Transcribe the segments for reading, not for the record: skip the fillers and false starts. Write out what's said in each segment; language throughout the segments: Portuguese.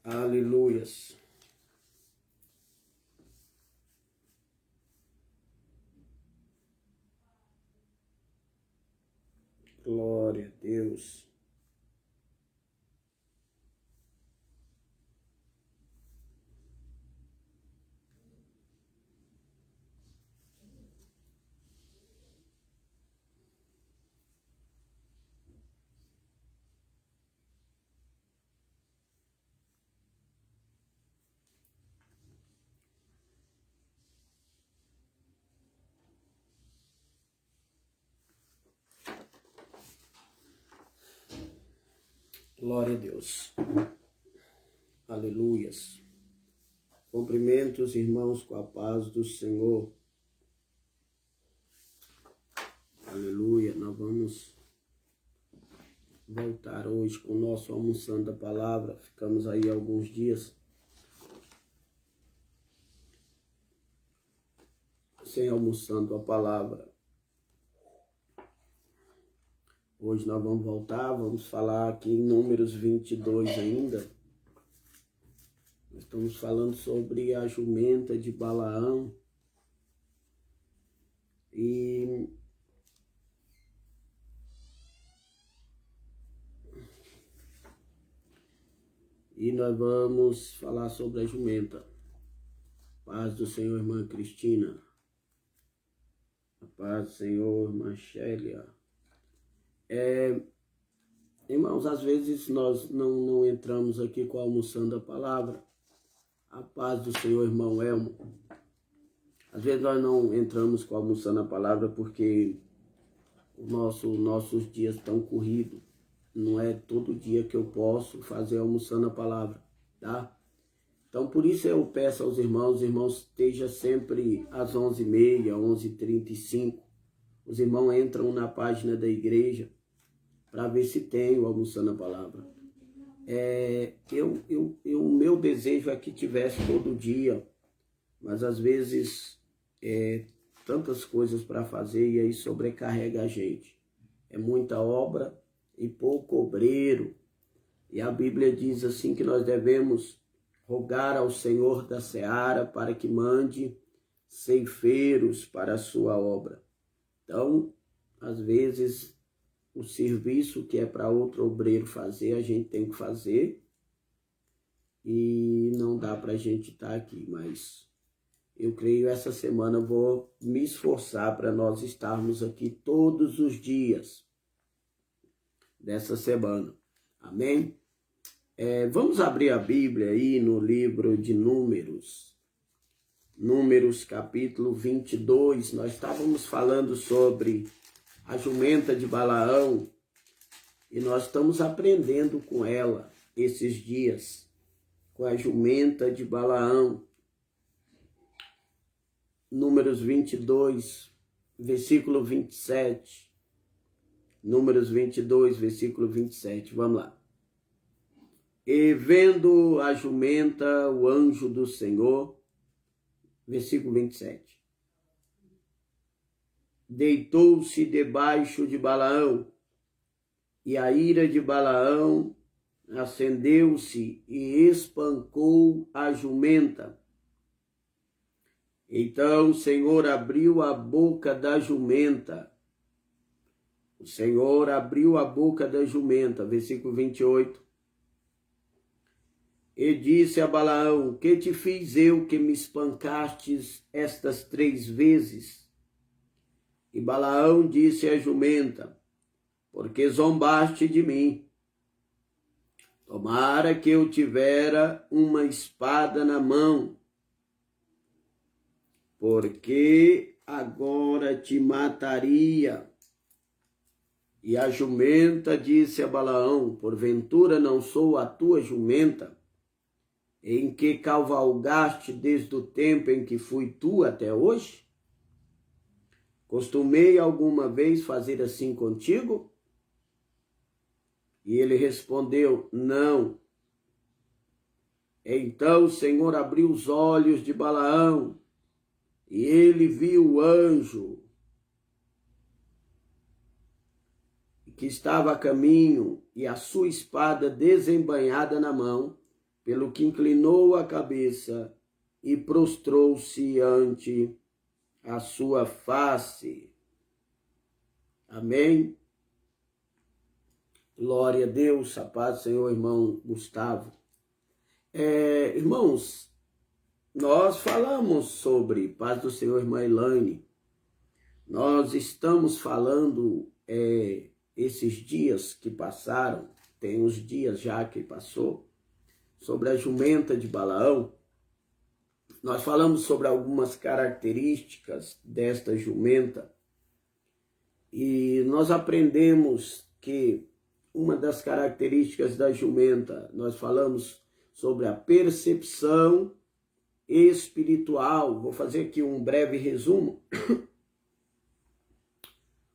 Aleluias. Glória a Deus. Glória a Deus. Aleluias. Cumprimento os irmãos com a paz do Senhor. Aleluia. Nós vamos voltar hoje com o nosso almoçando a palavra. Ficamos aí alguns dias sem almoçando a palavra. Hoje nós vamos voltar, vamos falar aqui em Números 22 ainda. Nós estamos falando sobre a jumenta de Balaão. E nós vamos falar sobre a jumenta. Paz do Senhor, irmã Cristina. A paz do Senhor, irmã Chélia. Irmãos, às vezes nós não entramos aqui com almoçando a palavra. A paz do Senhor, irmão Elmo. Às vezes nós não entramos com almoçando a palavra porque nossos dias estão corridos. Não é todo dia que eu posso fazer almoçando a palavra, tá? Então, por isso eu peço aos irmãos, os irmãos estejam sempre às 11h30, 11h35. Os irmãos entram na página da igreja para ver se tem o almoçando a palavra. O meu desejo é que tivesse todo dia, mas às vezes tantas coisas para fazer e aí sobrecarrega a gente. É muita obra e pouco obreiro. E a Bíblia diz assim que nós devemos rogar ao Senhor da seara para que mande ceifeiros para a sua obra. Então, às vezes, o serviço que é para outro obreiro fazer, a gente tem que fazer e não dá para a gente estar aqui, mas eu creio essa semana eu vou me esforçar para nós estarmos aqui todos os dias dessa semana. Amém? Vamos abrir a Bíblia aí no livro de Números. Números capítulo 22. Nós estávamos falando sobre a jumenta de Balaão e nós estamos aprendendo com ela esses dias, com a jumenta de Balaão. Números 22, versículo 27. Números 22, versículo 27. Vamos lá. E vendo a jumenta, o anjo do Senhor, versículo 27. Deitou-se debaixo de Balaão, e a ira de Balaão acendeu-se e espancou a jumenta. Então o Senhor abriu a boca da jumenta. O Senhor abriu a boca da jumenta, versículo 28. E disse a Balaão: que te fiz eu que me espancastes estas 3 vezes? E Balaão disse à jumenta: porque zombaste de mim. Tomara que eu tivera uma espada na mão, porque agora te mataria. E a jumenta disse a Balaão: porventura não sou a tua jumenta, em que cavalgaste desde o tempo em que fui tu até hoje? Costumei alguma vez fazer assim contigo? E ele respondeu: não. Então o Senhor abriu os olhos de Balaão, e ele viu o anjo que estava a caminho, e a sua espada desembainhada na mão, pelo que inclinou a cabeça e prostrou-se ante a sua face. Amém? Glória a Deus, a paz do Senhor, irmão Gustavo. Irmãos, nós falamos sobre paz do Senhor, irmã Elaine. Nós estamos falando esses dias que passaram, tem uns dias já que passou, sobre a jumenta de Balaão. Nós falamos sobre algumas características desta jumenta e nós aprendemos que uma das características da jumenta, nós falamos sobre a percepção espiritual. Vou fazer aqui um breve resumo.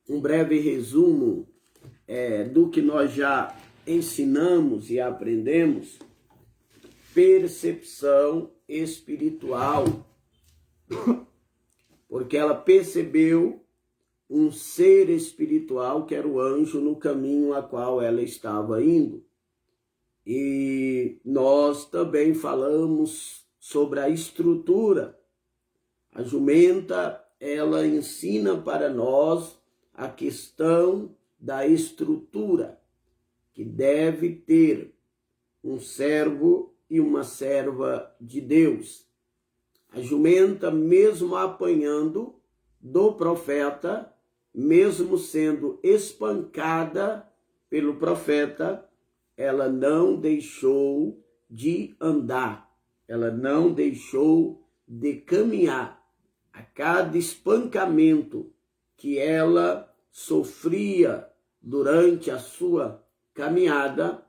Um breve resumo do que nós já ensinamos e aprendemos. Percepção espiritual, porque ela percebeu um ser espiritual que era o anjo no caminho a qual ela estava indo. E nós também falamos sobre a estrutura. A jumenta, ela ensina para nós a questão da estrutura, que deve ter um servo e uma serva de Deus. A jumenta, mesmo apanhando do profeta, mesmo sendo espancada pelo profeta, ela não deixou de andar, ela não deixou de caminhar. A cada espancamento que ela sofria durante a sua caminhada,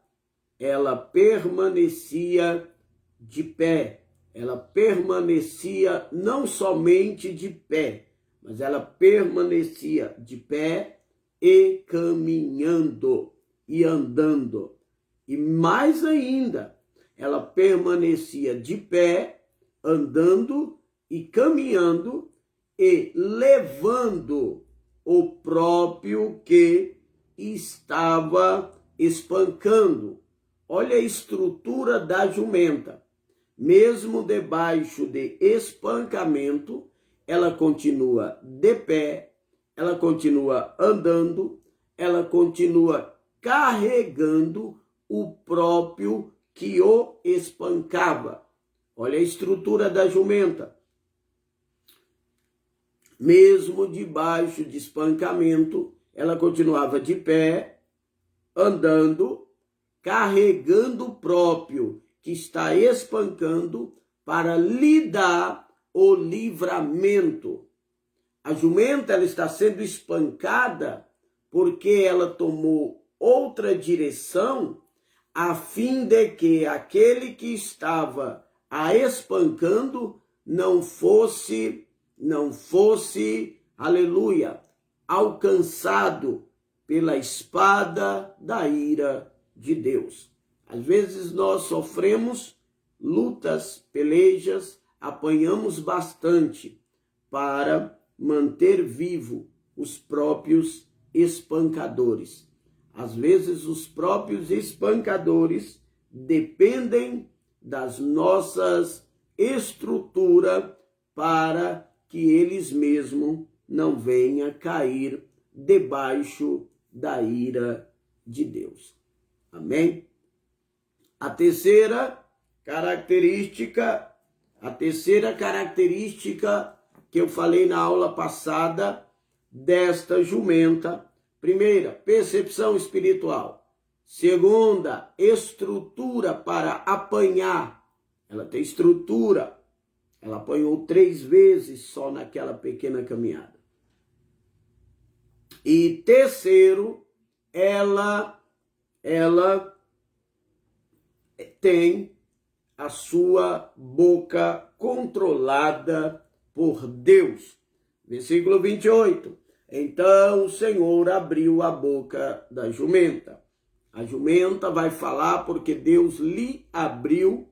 ela permanecia de pé. Ela permanecia não somente de pé, mas ela permanecia de pé e caminhando e andando. E mais ainda, ela permanecia de pé, andando e caminhando e levando o próprio que estava espancando. Olha a estrutura da jumenta. Mesmo debaixo de espancamento, ela continua de pé, ela continua andando, ela continua carregando o próprio que o espancava. Olha a estrutura da jumenta. Mesmo debaixo de espancamento, ela continuava de pé, andando, carregando o próprio que está espancando para lhe dar o livramento. A jumenta, ela está sendo espancada porque ela tomou outra direção, a fim de que aquele que estava a espancando não fosse, aleluia, alcançado pela espada da ira de Deus. Às vezes nós sofremos lutas, pelejas, apanhamos bastante para manter vivo os próprios espancadores. Às vezes os próprios espancadores dependem das nossas estruturas para que eles mesmos não venham cair debaixo da ira de Deus. Amém? A terceira característica que eu falei na aula passada desta jumenta. Primeira, percepção espiritual. Segunda, estrutura para apanhar. Ela tem estrutura. Ela apanhou 3 vezes só naquela pequena caminhada. E terceiro, ela tem a sua boca controlada por Deus. Versículo 28. Então o Senhor abriu a boca da jumenta. A jumenta vai falar porque Deus lhe abriu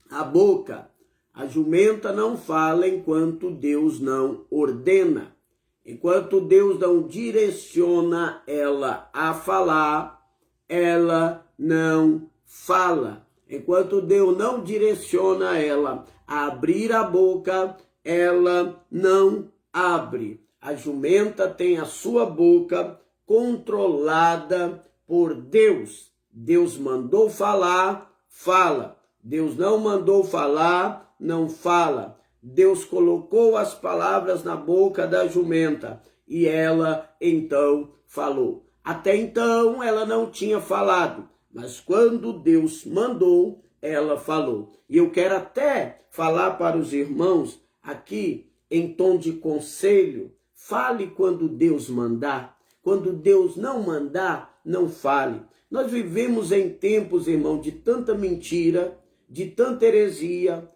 a boca. A jumenta não fala enquanto Deus não ordena. Enquanto Deus não direciona ela a falar, ela não fala. Enquanto Deus não direciona ela a abrir a boca, ela não abre. A jumenta tem a sua boca controlada por Deus. Deus mandou falar, fala. Deus não mandou falar, não fala. Deus colocou as palavras na boca da jumenta e ela então falou. Até então ela não tinha falado, mas quando Deus mandou, ela falou. E eu quero até falar para os irmãos aqui em tom de conselho: fale quando Deus mandar. Quando Deus não mandar, não fale. Nós vivemos em tempos, irmão, de tanta mentira, de tanta heresia,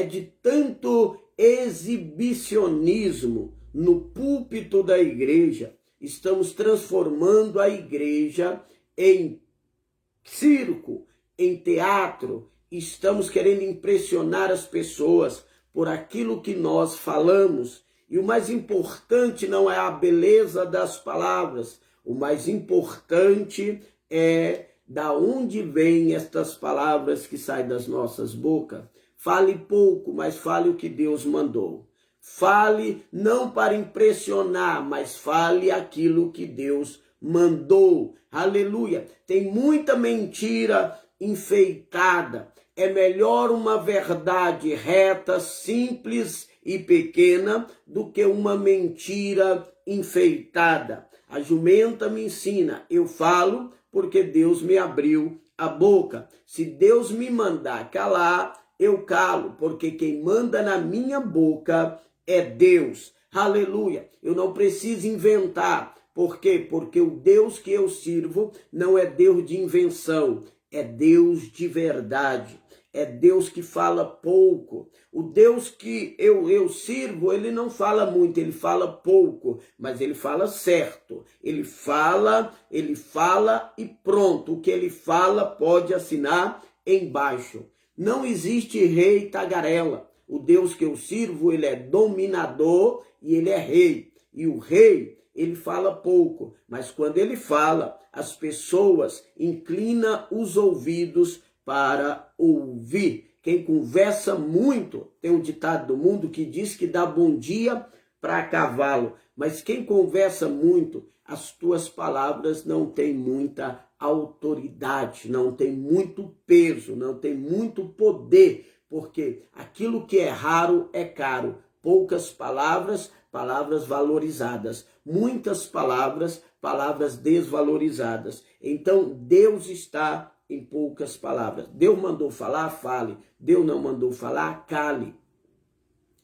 de tanto exibicionismo no púlpito da igreja. Estamos transformando a igreja em circo, em teatro. Estamos querendo impressionar as pessoas por aquilo que nós falamos. E o mais importante não é a beleza das palavras. O mais importante é da onde vêm estas palavras que saem das nossas bocas. Fale pouco, mas fale o que Deus mandou. Fale não para impressionar, mas fale aquilo que Deus mandou. Aleluia! Tem muita mentira enfeitada. É melhor uma verdade reta, simples e pequena do que uma mentira enfeitada. A jumenta me ensina, eu falo porque Deus me abriu a boca. Se Deus me mandar calar, eu calo, porque quem manda na minha boca é Deus. Aleluia! Eu não preciso inventar. Por quê? Porque o Deus que eu sirvo não é Deus de invenção, é Deus de verdade. É Deus que fala pouco. O Deus que eu sirvo, ele não fala muito, ele fala pouco, mas ele fala certo. Ele fala e pronto. O que ele fala pode assinar embaixo. Não existe rei tagarela. O Deus que eu sirvo, ele é dominador e ele é rei. E o rei, ele fala pouco, mas quando ele fala, as pessoas inclinam os ouvidos para ouvir. Quem conversa muito, tem um ditado do mundo que diz que dá bom dia para cavalo, mas quem conversa muito, as tuas palavras não têm muita autoridade, não tem muito peso, não tem muito poder, porque aquilo que é raro é caro. Poucas palavras, palavras valorizadas. Muitas palavras, palavras desvalorizadas. Então, Deus está em poucas palavras. Deus mandou falar, fale. Deus não mandou falar, cale.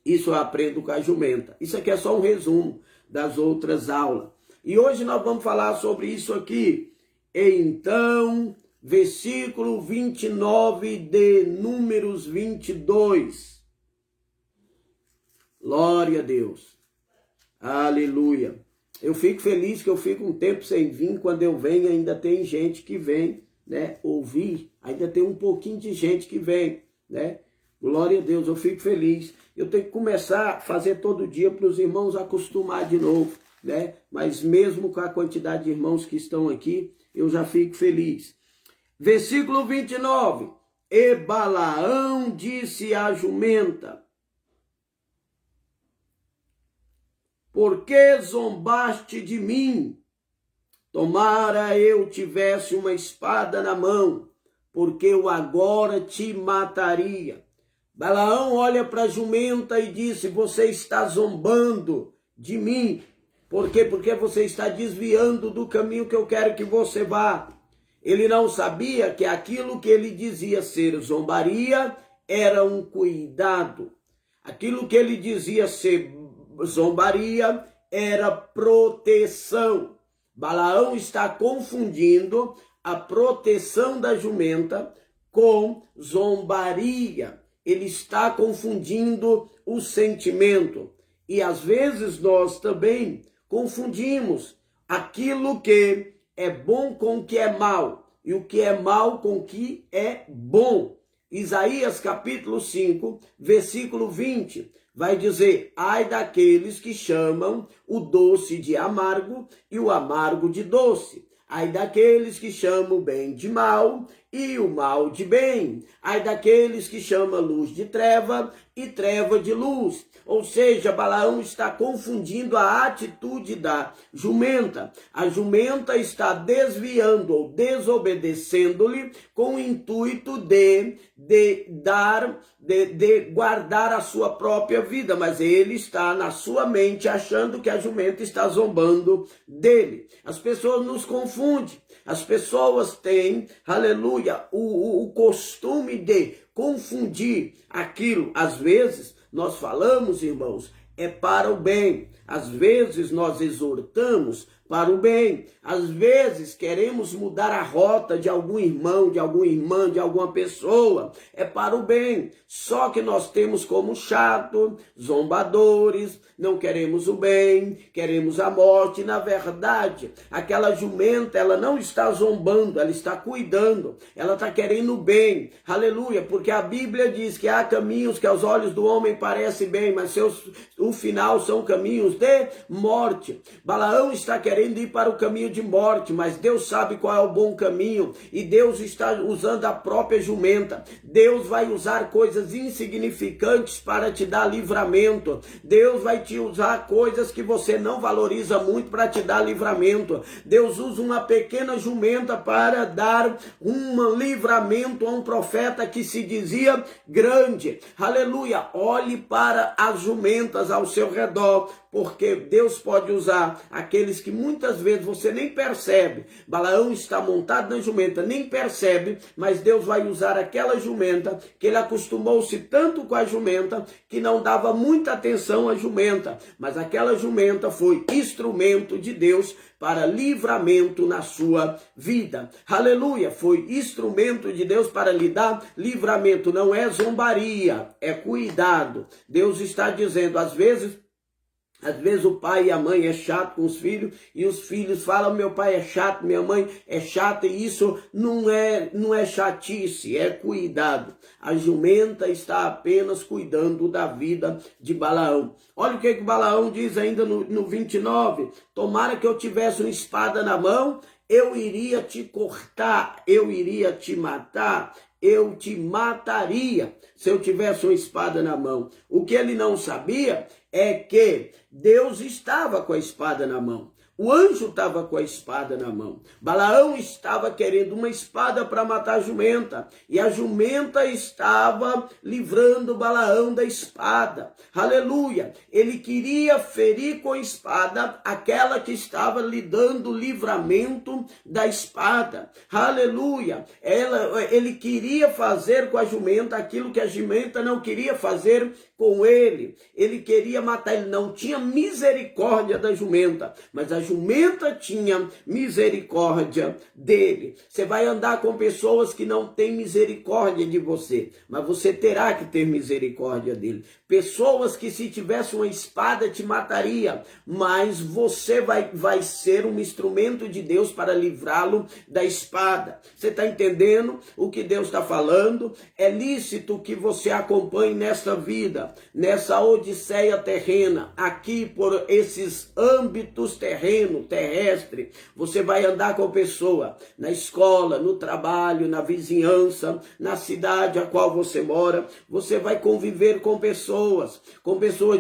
Isso eu aprendo com a jumenta. Isso aqui é só um resumo das outras aulas. E hoje nós vamos falar sobre isso aqui. Então, versículo 29 de Números 22. Glória a Deus. Aleluia. Eu fico feliz que eu fico um tempo sem vir. Quando eu venho, ainda tem gente que vem, né, ouvir. Ainda tem um pouquinho de gente que vem, né? Glória a Deus, eu fico feliz. Eu tenho que começar a fazer todo dia para os irmãos acostumar de novo, né? Mas mesmo com a quantidade de irmãos que estão aqui, eu já fico feliz. Versículo 29. E Balaão disse à jumenta: por que zombaste de mim? Tomara eu tivesse uma espada na mão, porque eu agora te mataria. Balaão olha para a jumenta e disse: você está zombando de mim. Por quê? Porque você está desviando do caminho que eu quero que você vá. Ele não sabia que aquilo que ele dizia ser zombaria era um cuidado. Aquilo que ele dizia ser zombaria era proteção. Balaão está confundindo a proteção da jumenta com zombaria. Ele está confundindo o sentimento. E às vezes nós também confundimos aquilo que é bom com o que é mal, e o que é mal com o que é bom. Isaías capítulo 5, versículo 20, vai dizer: ai daqueles que chamam o doce de amargo e o amargo de doce. Ai daqueles que chamam o bem de mal e o mal de bem. Ai daqueles que chamam luz de treva e treva de luz. Ou seja, Balaão está confundindo a atitude da jumenta. A jumenta está desviando ou desobedecendo-lhe com o intuito de guardar a sua própria vida, mas ele está na sua mente achando que a jumenta está zombando dele. As pessoas nos confundem. As pessoas têm, aleluia, o costume de confundir aquilo. Às vezes nós falamos, irmãos, é para o bem. Às vezes nós exortamos para o bem. Às vezes queremos mudar a rota de algum irmão, de alguma irmã, de alguma pessoa. É para o bem. Só que nós temos como chato, zombadores, não queremos o bem, queremos a morte. Na verdade, aquela jumenta, ela não está zombando, ela está cuidando. Ela está querendo o bem. Aleluia, porque a Bíblia diz que há caminhos que aos olhos do homem parecem bem, mas o final são caminhos de morte. Balaão está querendo ir para o caminho de morte, mas Deus sabe qual é o bom caminho, e Deus está usando a própria jumenta. Deus vai usar coisas insignificantes para te dar livramento. Deus vai te usar coisas que você não valoriza muito para te dar livramento. Deus usa uma pequena jumenta para dar um livramento a um profeta que se dizia grande. Aleluia, olhe para as jumentas ao seu redor, porque Deus pode usar aqueles que muitas vezes você nem percebe. Balaão está montado na jumenta, nem percebe, mas Deus vai usar aquela jumenta que ele acostumou-se tanto com a jumenta que não dava muita atenção à jumenta, mas aquela jumenta foi instrumento de Deus para livramento na sua vida. Aleluia, foi instrumento de Deus para lhe dar livramento. Não é zombaria, é cuidado. Deus está dizendo, às vezes o pai e a mãe é chato com os filhos, e os filhos falam, meu pai é chato, minha mãe é chata, e isso não é chatice, é cuidado. A jumenta está apenas cuidando da vida de Balaão. Olha o que Balaão diz ainda no 29, tomara que eu tivesse uma espada na mão, eu iria te cortar, eu iria te matar, eu te mataria se eu tivesse uma espada na mão. O que ele não sabia é que Deus estava com a espada na mão. O anjo estava com a espada na mão. Balaão estava querendo uma espada para matar a jumenta. E a jumenta estava livrando Balaão da espada. Aleluia! Ele queria ferir com a espada aquela que estava lhe dando livramento da espada. Aleluia! Ele queria fazer com a jumenta aquilo que a jumenta não queria fazer com ele. Ele queria matar. Ele não tinha misericórdia da jumenta, mas a jumenta tinha misericórdia dele. Você vai andar com pessoas que não têm misericórdia de você, mas você terá que ter misericórdia dele. Pessoas que se tivesse uma espada te mataria, mas você vai ser um instrumento de Deus para livrá-lo da espada. Você está entendendo o que Deus está falando? É lícito que você acompanhe nessa vida, nessa odisseia terrena, aqui por esses âmbitos terrestre. Você vai andar com pessoa na escola, no trabalho, na vizinhança, na cidade a qual você mora. Você vai conviver com pessoas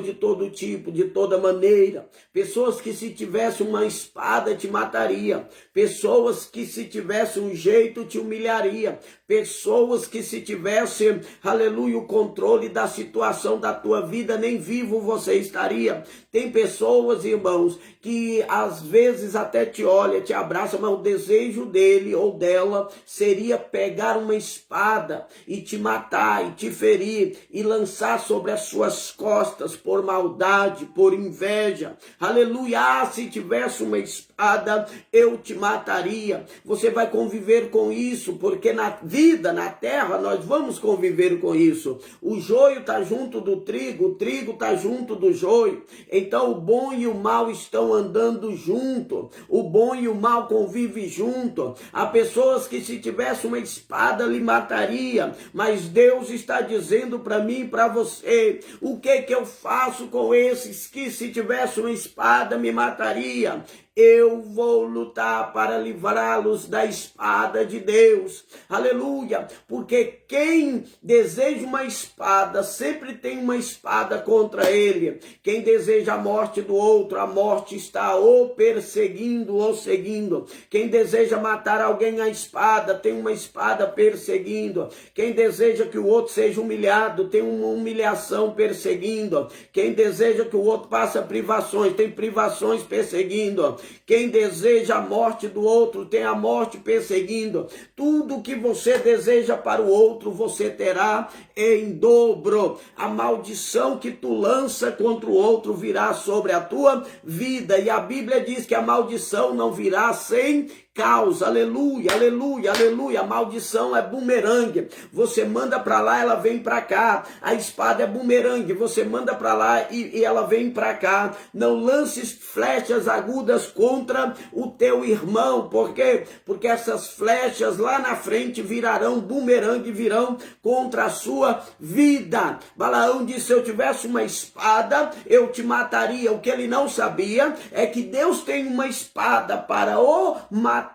de todo tipo, de toda maneira. Pessoas que se tivesse uma espada te mataria. Pessoas que se tivesse um jeito te humilharia. Pessoas que se tivesse, aleluia, o controle da situação da tua vida, nem vivo você estaria. Tem pessoas, irmãos, que às vezes até te olha, te abraça, mas o desejo dele ou dela seria pegar uma espada e te matar, e te ferir, e lançar sobre as suas costas por maldade, por inveja. Aleluia, se tivesse uma espada, eu te mataria. Você vai conviver com isso, porque na vida, na terra, nós vamos conviver com isso. O joio está junto do trigo, o trigo está junto do joio. Então o bom e o mal estão andando junto. O bom e o mal convivem junto. Há pessoas que se tivesse uma espada lhe mataria, mas Deus está dizendo para mim e para você, o que eu faço com esses que se tivesse uma espada me mataria? eu vou lutar para livrá-los da espada de Deus. Aleluia, porque quem deseja uma espada, sempre tem uma espada contra ele. Quem deseja a morte do outro, a morte está ou perseguindo ou seguindo. Quem deseja matar alguém à espada, tem uma espada perseguindo. Quem deseja que o outro seja humilhado, tem uma humilhação perseguindo. Quem deseja que o outro passe privações, tem privações perseguindo. Quem deseja a morte do outro, tem a morte perseguindo. Tudo que você deseja para o outro, você terá em dobro. A maldição que tu lança contra o outro virá sobre a tua vida. E a Bíblia diz que a maldição não virá sem causa. Aleluia, aleluia, aleluia. A maldição é bumerangue. Você manda para lá, ela vem para cá. A espada é bumerangue. Você manda para lá e ela vem para cá. Não lances flechas agudas contra o teu irmão. Por quê? Porque essas flechas lá na frente virarão bumerangue, virão contra a sua vida. Balaão disse: se eu tivesse uma espada, eu te mataria. O que ele não sabia é que Deus tem uma espada para o matar.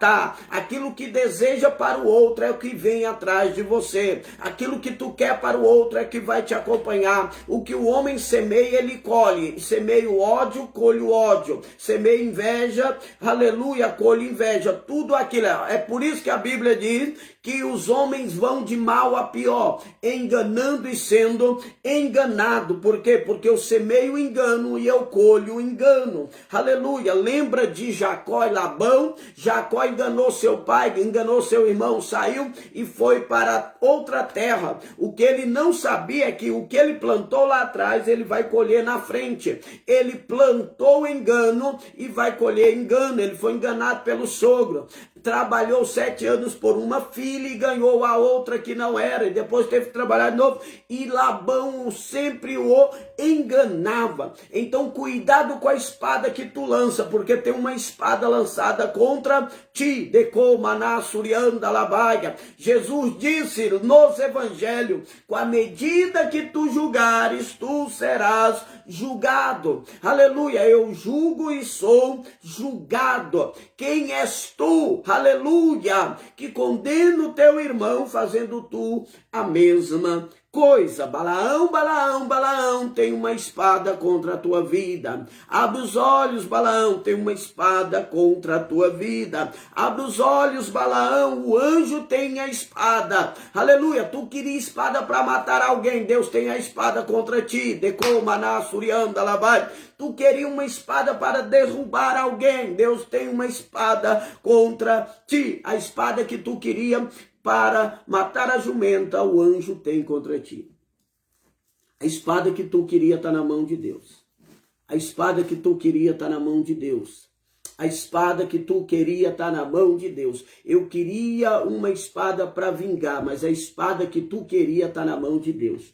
Aquilo que deseja para o outro é o que vem atrás de você. Aquilo que tu quer para o outro é que vai te acompanhar. O que o homem semeia, ele colhe. Semeia o ódio, colhe o ódio. Semeia inveja, aleluia, colhe inveja. Tudo aquilo. É por isso que a Bíblia diz que os homens vão de mal a pior, enganando e sendo enganado. Por quê? Porque eu semeio o engano e eu colho o engano. Aleluia. Lembra de Jacó e Labão? Jacó enganou seu pai, enganou seu irmão, saiu e foi para outra terra. O que ele não sabia é que o que ele plantou lá atrás, ele vai colher na frente. Ele plantou engano e vai colher engano. Ele foi enganado pelo sogro. Trabalhou 7 anos por uma filha e ganhou a outra que não era. E depois teve que trabalhar de novo. E Labão sempre o enganava. Então cuidado com a espada que tu lança, porque tem uma espada lançada contra ti. Jesus disse nos evangelhos: com a medida que tu julgares, tu serás julgado. Aleluia, eu julgo e sou julgado. Quem és tu, aleluia, que condena o teu irmão fazendo tu a mesma coisa? Balaão, Balaão, Balaão tem uma espada contra a tua vida. Abre os olhos, Balaão, tem uma espada contra a tua vida. Abre os olhos, Balaão, o anjo tem a espada. Aleluia, tu queria espada para matar alguém, Deus tem a espada contra ti. Tu queria uma espada para derrubar alguém, Deus tem uma espada contra ti. A espada que tu queria para matar a jumenta, o anjo tem contra ti. A espada que tu queria está na mão de Deus. A espada que tu queria está na mão de Deus. A espada que tu queria está na mão de Deus. Eu queria uma espada para vingar, mas a espada que tu queria está na mão de Deus.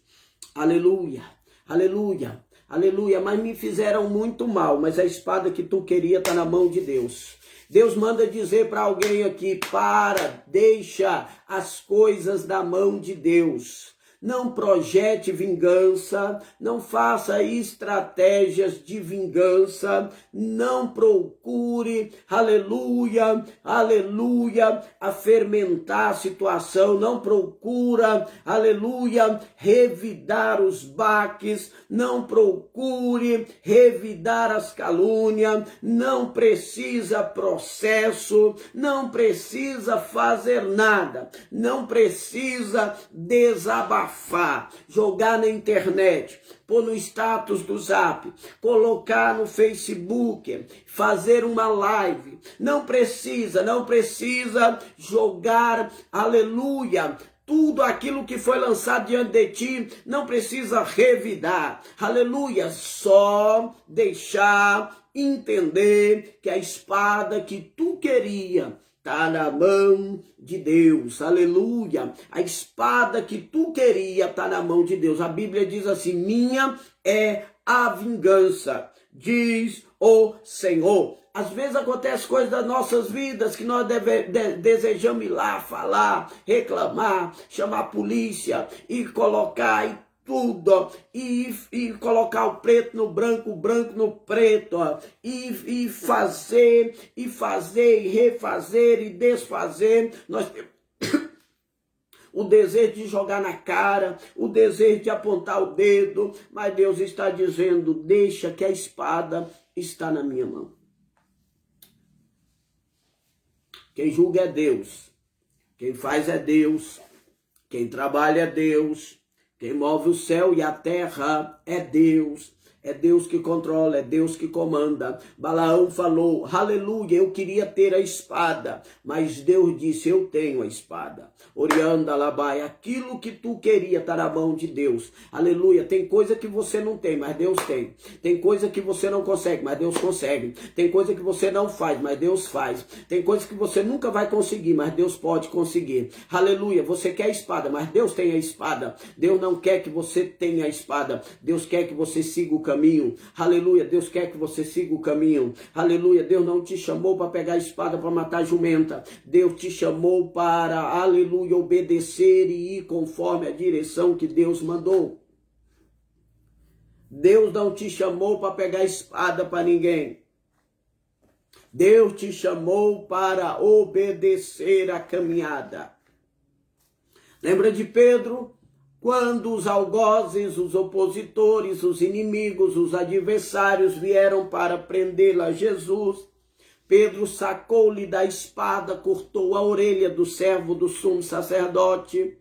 Aleluia, aleluia, aleluia. Mas me fizeram muito mal, mas a espada que tu queria está na mão de Deus. Deus manda dizer para alguém aqui: deixa as coisas da mão de Deus. Não projete vingança, não faça estratégias de vingança, não procure, aleluia, aleluia, a fermentar a situação, não procura, aleluia, revidar os baques, não procure revidar as calúnias, não precisa processo, não precisa fazer nada, não precisa desabafar, jogar na internet, pôr no status do Zap, colocar no Facebook, fazer uma live. Não precisa jogar, aleluia, tudo aquilo que foi lançado diante de ti, não precisa revidar, aleluia, só deixar entender que a espada que tu queria está na mão de Deus, aleluia. A espada que tu queria está na mão de Deus. A Bíblia diz assim: minha é a vingança, diz o Senhor. Às vezes acontecem coisas das nossas vidas que nós desejamos ir lá falar, reclamar, chamar a polícia e colocar tudo, ó, e colocar o preto no branco, o branco no preto, ó, e fazer, e refazer, e desfazer. Nós temos o desejo de jogar na cara, o desejo de apontar o dedo, mas Deus está dizendo, deixa que a espada está na minha mão. Quem julga é Deus, quem faz é Deus, quem trabalha é Deus, quem move o céu e a terra é Deus. É Deus que controla, é Deus que comanda. Balaão falou, aleluia, eu queria ter a espada, mas Deus disse, eu tenho a espada. Orianda Labai, aquilo que tu queria está na mão de Deus. Aleluia, tem coisa que você não tem, mas Deus tem. Tem coisa que você não consegue, mas Deus consegue. Tem coisa que você não faz, mas Deus faz. Tem coisa que você nunca vai conseguir, mas Deus pode conseguir. Aleluia, você quer a espada, mas Deus tem a espada. Deus não quer que você tenha a espada. Deus quer que você siga o caminho. Aleluia, Deus quer que você siga o caminho. Aleluia, Deus não te chamou para pegar a espada para matar a jumenta. Deus te chamou para, aleluia, obedecer e ir conforme a direção que Deus mandou. Deus não te chamou para pegar a espada para ninguém. Deus te chamou para obedecer a caminhada. Lembra de Pedro? Quando os algozes, os opositores, os inimigos, os adversários vieram para prendê-lo a Jesus, Pedro sacou-lhe da espada, cortou a orelha do servo do sumo sacerdote.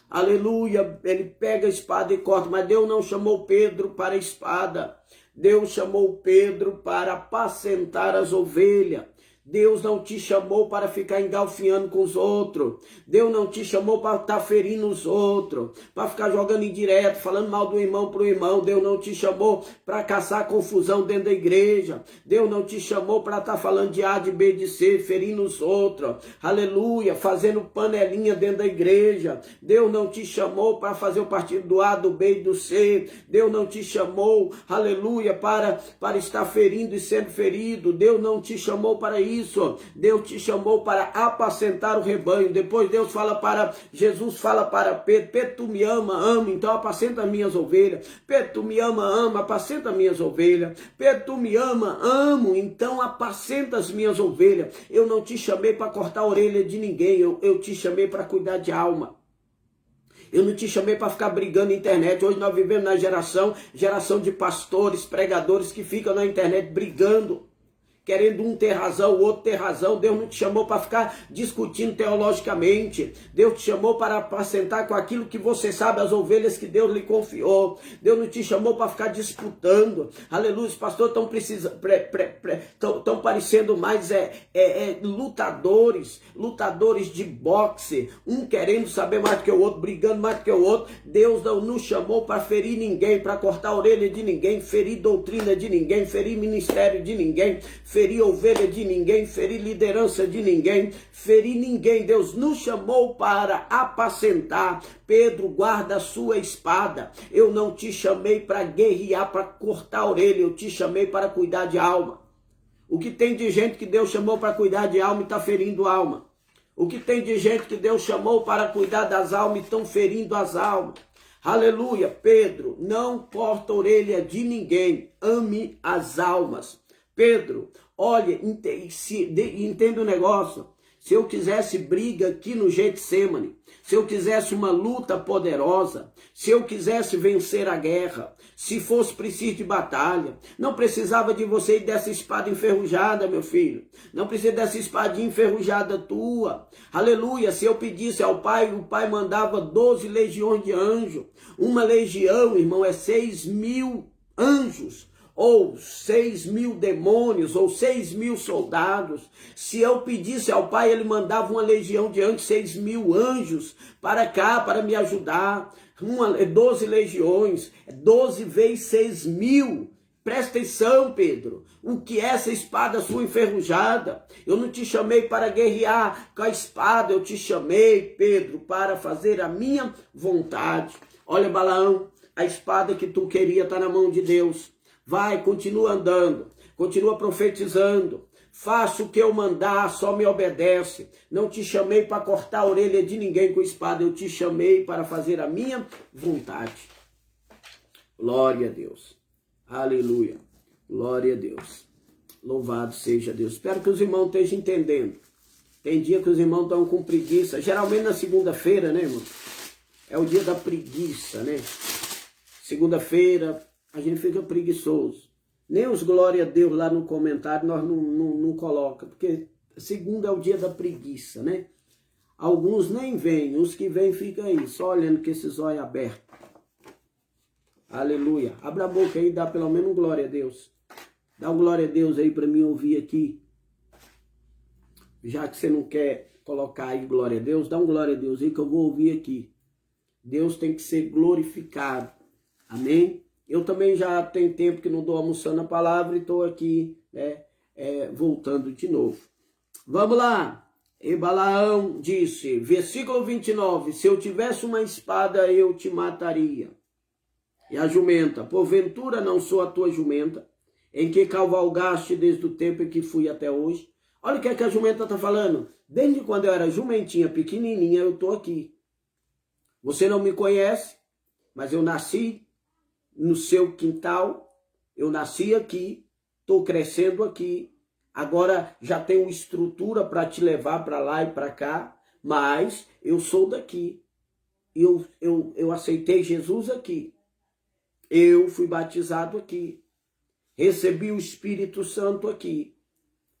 Aleluia, ele pega a espada e corta, mas Deus não chamou Pedro para a espada. Deus chamou Pedro para apacentar as ovelhas. Deus não te chamou para ficar engalfinhando com os outros. Deus não te chamou para estar ferindo os outros, para ficar jogando indireto, falando mal do irmão para o irmão. Deus não te chamou para caçar confusão dentro da igreja. Deus não te chamou para estar falando de A, de B, de C, ferindo os outros. Aleluia, fazendo panelinha dentro da igreja. Deus não te chamou para fazer o partido do A, do B e do C. Deus não te chamou, aleluia, para estar ferindo e sendo ferido. Deus não te chamou para isso. Deus te chamou para apacentar o rebanho. Depois Jesus fala para Pedro, Pedro, tu me ama, então apacenta as minhas ovelhas. Pedro, tu me ama, apacenta as minhas ovelhas. Pedro, tu me ama, amo, então apacenta as minhas ovelhas. Eu não te chamei para cortar a orelha de ninguém, eu te chamei para cuidar de alma. Eu não te chamei para ficar brigando na internet. Hoje nós vivemos na geração de pastores, pregadores que ficam na internet brigando, querendo um ter razão, o outro ter razão. Deus não te chamou para ficar discutindo teologicamente. Deus te chamou para apacentar com aquilo que você sabe, as ovelhas que Deus lhe confiou. Deus não te chamou para ficar disputando. Aleluia, os pastores estão parecendo mais lutadores de boxe, um querendo saber mais do que o outro, brigando mais do que o outro. Deus não nos chamou para ferir ninguém, para cortar a orelha de ninguém, ferir doutrina de ninguém, ferir ministério de ninguém, ferir ovelha de ninguém, ferir liderança de ninguém, ferir ninguém. Deus nos chamou para apacentar. Pedro, guarda a sua espada. Eu não te chamei para guerrear, para cortar a orelha, eu te chamei para cuidar de alma. O que tem de gente que Deus chamou para cuidar de alma e está ferindo alma? O que tem de gente que Deus chamou para cuidar das almas e estão ferindo as almas? Aleluia, Pedro, não corta a orelha de ninguém, ame as almas. Pedro, olha, entenda o negócio. Se eu quisesse briga aqui no Getsemane, se eu quisesse uma luta poderosa, se eu quisesse vencer a guerra, se fosse preciso de batalha, não precisava de você ir dessa espada enferrujada, meu filho. Não precisa dessa espadinha enferrujada tua. Aleluia, se eu pedisse ao Pai, o Pai mandava 12 legiões de anjos. Uma legião, irmão, é 6.000 anjos, ou 6.000 demônios, ou 6.000 soldados. Se eu pedisse ao Pai, Ele mandava uma legião de anjos, 6.000 anjos, para cá, para me ajudar. 12 legiões, 12 vezes 6.000. Presta atenção, Pedro. O que é essa espada sua enferrujada? Eu não te chamei para guerrear com a espada, eu te chamei, Pedro, para fazer a minha vontade. Olha, Balaão, a espada que tu queria está na mão de Deus. Vai, continua andando, continua profetizando. Faça o que eu mandar, só me obedece. Não te chamei para cortar a orelha de ninguém com espada, eu te chamei para fazer a minha vontade. Glória a Deus. Aleluia. Glória a Deus. Louvado seja Deus. Espero que os irmãos estejam entendendo. Tem dia que os irmãos estão com preguiça. Geralmente na segunda-feira, né, irmão? É o dia da preguiça, né? Segunda-feira a gente fica preguiçoso. Nem os glória a Deus lá no comentário nós não colocamos. Porque segunda é o dia da preguiça, né? Alguns nem vêm. Os que vêm ficam aí, só olhando com esses olhos abertos. Aleluia. Abra a boca aí e dá pelo menos um glória a Deus. Dá um glória a Deus aí para mim ouvir aqui. Já que você não quer colocar aí glória a Deus, dá um glória a Deus aí que eu vou ouvir aqui. Deus tem que ser glorificado. Amém? Eu também já tenho tempo que não estou almoçando a palavra e estou aqui, né, voltando de novo. Vamos lá. E Balaão disse, versículo 29, se eu tivesse uma espada eu te mataria. E a jumenta, porventura não sou a tua jumenta, em que cavalgaste desde o tempo em que fui até hoje. Olha o que é que a jumenta está falando. Desde quando eu era jumentinha, pequenininha, eu estou aqui. Você não me conhece, mas eu nasci no seu quintal, eu nasci aqui, estou crescendo aqui. Agora já tenho estrutura para te levar para lá e para cá, mas eu sou daqui. Eu aceitei Jesus aqui. Eu fui batizado aqui, recebi o Espírito Santo aqui,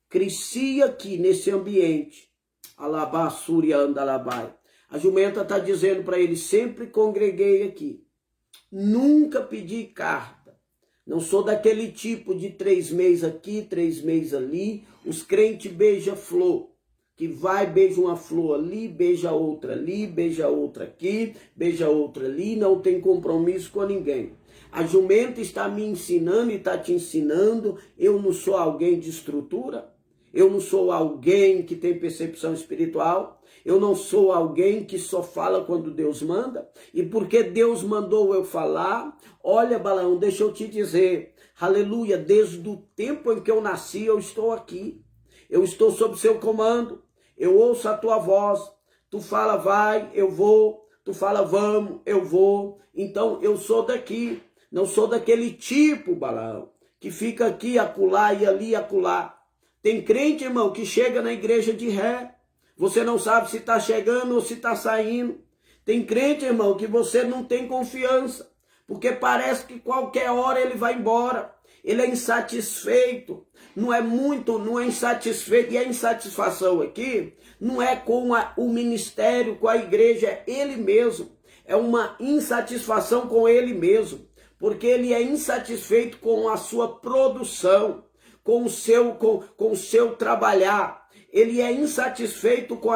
cresci aqui nesse ambiente. Alabá, Súria, Andalabai. A jumenta está dizendo para ele, sempre congreguei aqui, nunca pedi carta, não sou daquele tipo de 3 meses aqui, 3 meses ali, os crentes beija-flor, que vai, beija uma flor ali, beija outra ali, beija outra aqui, beija outra ali, não tem compromisso com ninguém. A jumenta está me ensinando e está te ensinando, eu não sou alguém de estrutura, eu não sou alguém que tem percepção espiritual, eu não sou alguém que só fala quando Deus manda, e porque Deus mandou eu falar, olha Balaão, deixa eu te dizer, aleluia, desde o tempo em que eu nasci eu estou aqui, eu estou sob seu comando, eu ouço a tua voz, tu fala vai, eu vou, tu fala vamos, eu vou, então eu sou daqui. Não sou daquele tipo, Balaão, que fica aqui, acolá e ali, acolá. Tem crente, irmão, que chega na igreja de ré. Você não sabe se está chegando ou se está saindo. Tem crente, irmão, que você não tem confiança. Porque parece que qualquer hora ele vai embora. Ele é insatisfeito. Não é insatisfeito. E a insatisfação aqui não é com o ministério, com a igreja, é ele mesmo. É uma insatisfação com ele mesmo. Porque ele é insatisfeito com a sua produção, com o seu trabalhar. Ele é insatisfeito com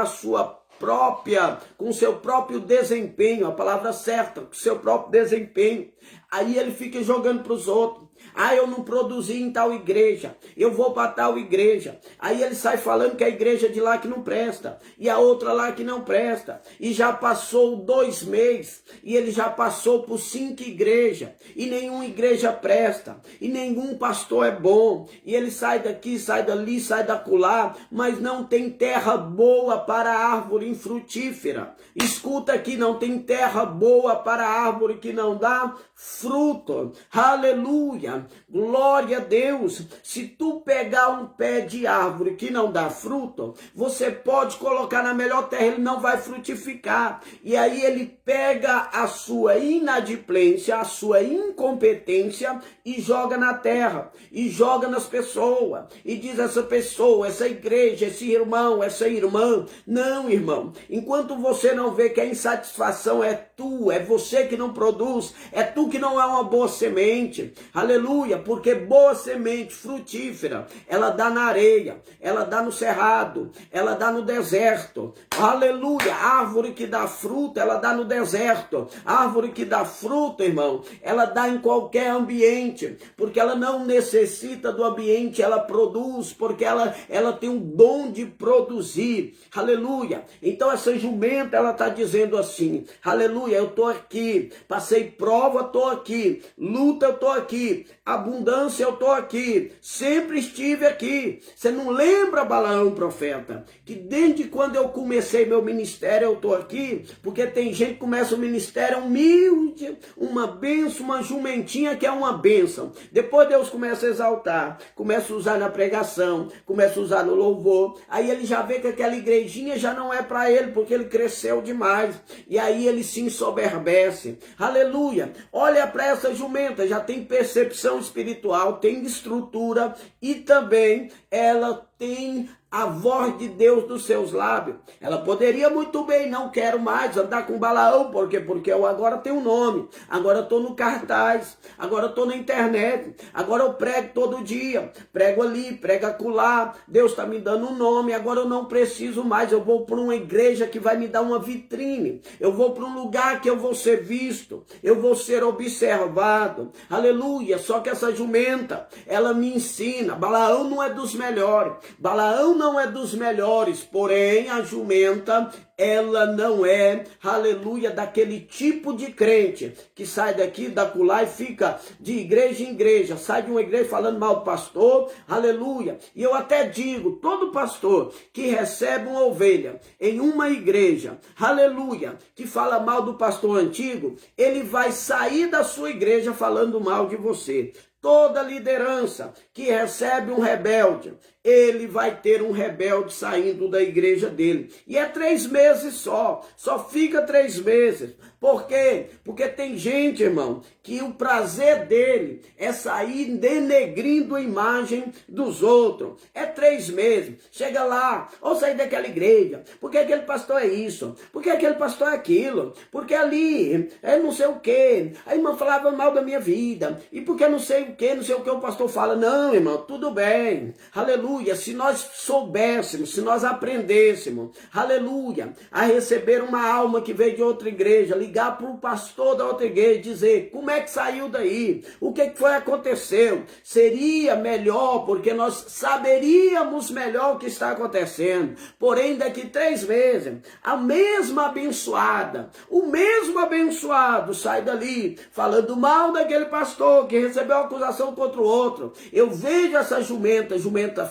com o seu próprio desempenho, a palavra certa, com o seu próprio desempenho. Aí ele fica jogando para os outros. Ah, eu não produzi em tal igreja, eu vou para tal igreja. Aí ele sai falando que a igreja de lá que não presta, e a outra lá que não presta. E já passou 2 meses, e ele já passou por 5 igrejas, e nenhuma igreja presta, e nenhum pastor é bom. E ele sai daqui, sai dali, sai dacolá, mas não tem terra boa para a árvore infrutífera. Escuta aqui, não tem terra boa para a árvore que não dá fruto. Aleluia, glória a Deus. Se tu pegar um pé de árvore que não dá fruto, você pode colocar na melhor terra, ele não vai frutificar. E aí ele pega a sua inadimplência, a sua incompetência e joga na terra, e joga nas pessoas, e diz essa pessoa, essa igreja, esse irmão, essa irmã. Não, irmão, enquanto você não vê que a insatisfação é tu, é você que não produz, é tu que não é uma boa semente, aleluia, porque boa semente frutífera, ela dá na areia, ela dá no cerrado, ela dá no deserto, aleluia. Árvore que dá fruta, ela dá no deserto. Árvore que dá fruta, irmão, ela dá em qualquer ambiente, porque ela não necessita do ambiente, ela produz, porque ela tem um dom de produzir, aleluia. Então essa jumenta, ela está dizendo assim, aleluia, eu estou aqui, passei prova, estou aqui, luta, eu estou aqui, abundância eu estou aqui, sempre estive aqui. Você não lembra, Balaão, profeta, que desde quando eu comecei meu ministério eu estou aqui? Porque tem gente que começa o ministério humilde, uma bênção, uma jumentinha que é uma bênção. Depois Deus começa a exaltar, começa a usar na pregação, começa a usar no louvor. Aí ele já vê que aquela igrejinha já não é para ele, porque ele cresceu demais. E aí ele se ensoberbece. Aleluia. Olha para essa jumenta, já tem percepção espiritual, tem estrutura e também ela tem a voz de Deus dos seus lábios. Ela poderia muito bem, não quero mais andar com Balaão, porque eu agora tenho um nome, agora eu estou no cartaz, agora eu estou na internet, agora eu prego todo dia, prego ali, prego acolá, Deus está me dando um nome, agora eu não preciso mais, eu vou para uma igreja que vai me dar uma vitrine, eu vou para um lugar que eu vou ser visto, eu vou ser observado, aleluia. Só que essa jumenta, ela me ensina, Balaão não é dos melhores, Balaão não é dos melhores, porém a jumenta, ela não é, aleluia, daquele tipo de crente que sai daqui, da acolá e fica de igreja em igreja, sai de uma igreja falando mal do pastor, aleluia. E eu até digo, todo pastor que recebe uma ovelha em uma igreja, aleluia, que fala mal do pastor antigo, ele vai sair da sua igreja falando mal de você. Toda liderança que recebe um rebelde, ele vai ter um rebelde saindo da igreja dele. E é 3 meses só fica 3 meses. Por quê? Porque tem gente, irmão, que o prazer dele é sair denegrindo a imagem dos outros. É 3 meses. Chega lá, ou sair daquela igreja, porque aquele pastor é isso, porque aquele pastor é aquilo, porque ali é não sei o quê. A irmã falava mal da minha vida, e porque não sei o quê, não sei o que o pastor fala. Não, irmão, tudo bem, aleluia. Se nós soubéssemos, se nós aprendêssemos, aleluia, a receber uma alma que veio de outra igreja, ligar para o pastor da outra igreja, dizer como é que saiu daí, o que foi aconteceu, seria melhor, porque nós saberíamos melhor o que está acontecendo. Porém, daqui 3 meses, a mesma abençoada, o mesmo abençoado sai dali, falando mal daquele pastor que recebeu acusação contra o outro. Eu vejo essa jumenta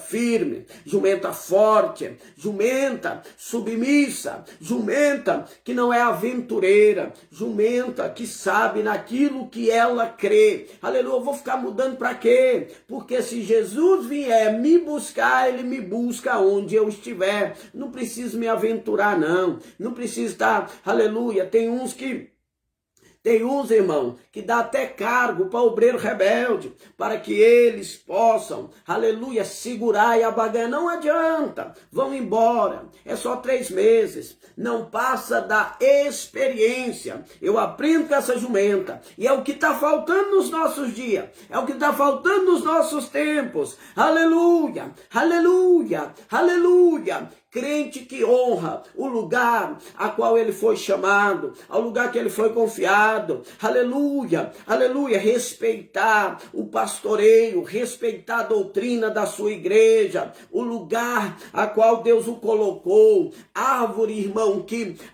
firme, jumenta forte, jumenta submissa, jumenta que não é aventureira, jumenta que sabe naquilo que ela crê. Aleluia. Eu vou ficar mudando para quê? Porque se Jesus vier me buscar, ele me busca onde eu estiver. Não preciso me aventurar, não. Não preciso estar, aleluia. Tem uns, irmão, que dá até cargo para obreiro rebelde, para que eles possam, aleluia, segurar e a baganha. Não adianta, vão embora, é só 3 meses, não passa da experiência. Eu aprendo com essa jumenta, e é o que está faltando nos nossos dias, é o que está faltando nos nossos tempos. Aleluia, aleluia, aleluia. Crente que honra o lugar a qual ele foi chamado, ao lugar que ele foi confiado. Aleluia, aleluia. Respeitar o pastoreio, respeitar a doutrina da sua igreja, o lugar a qual Deus o colocou. Árvore, irmão,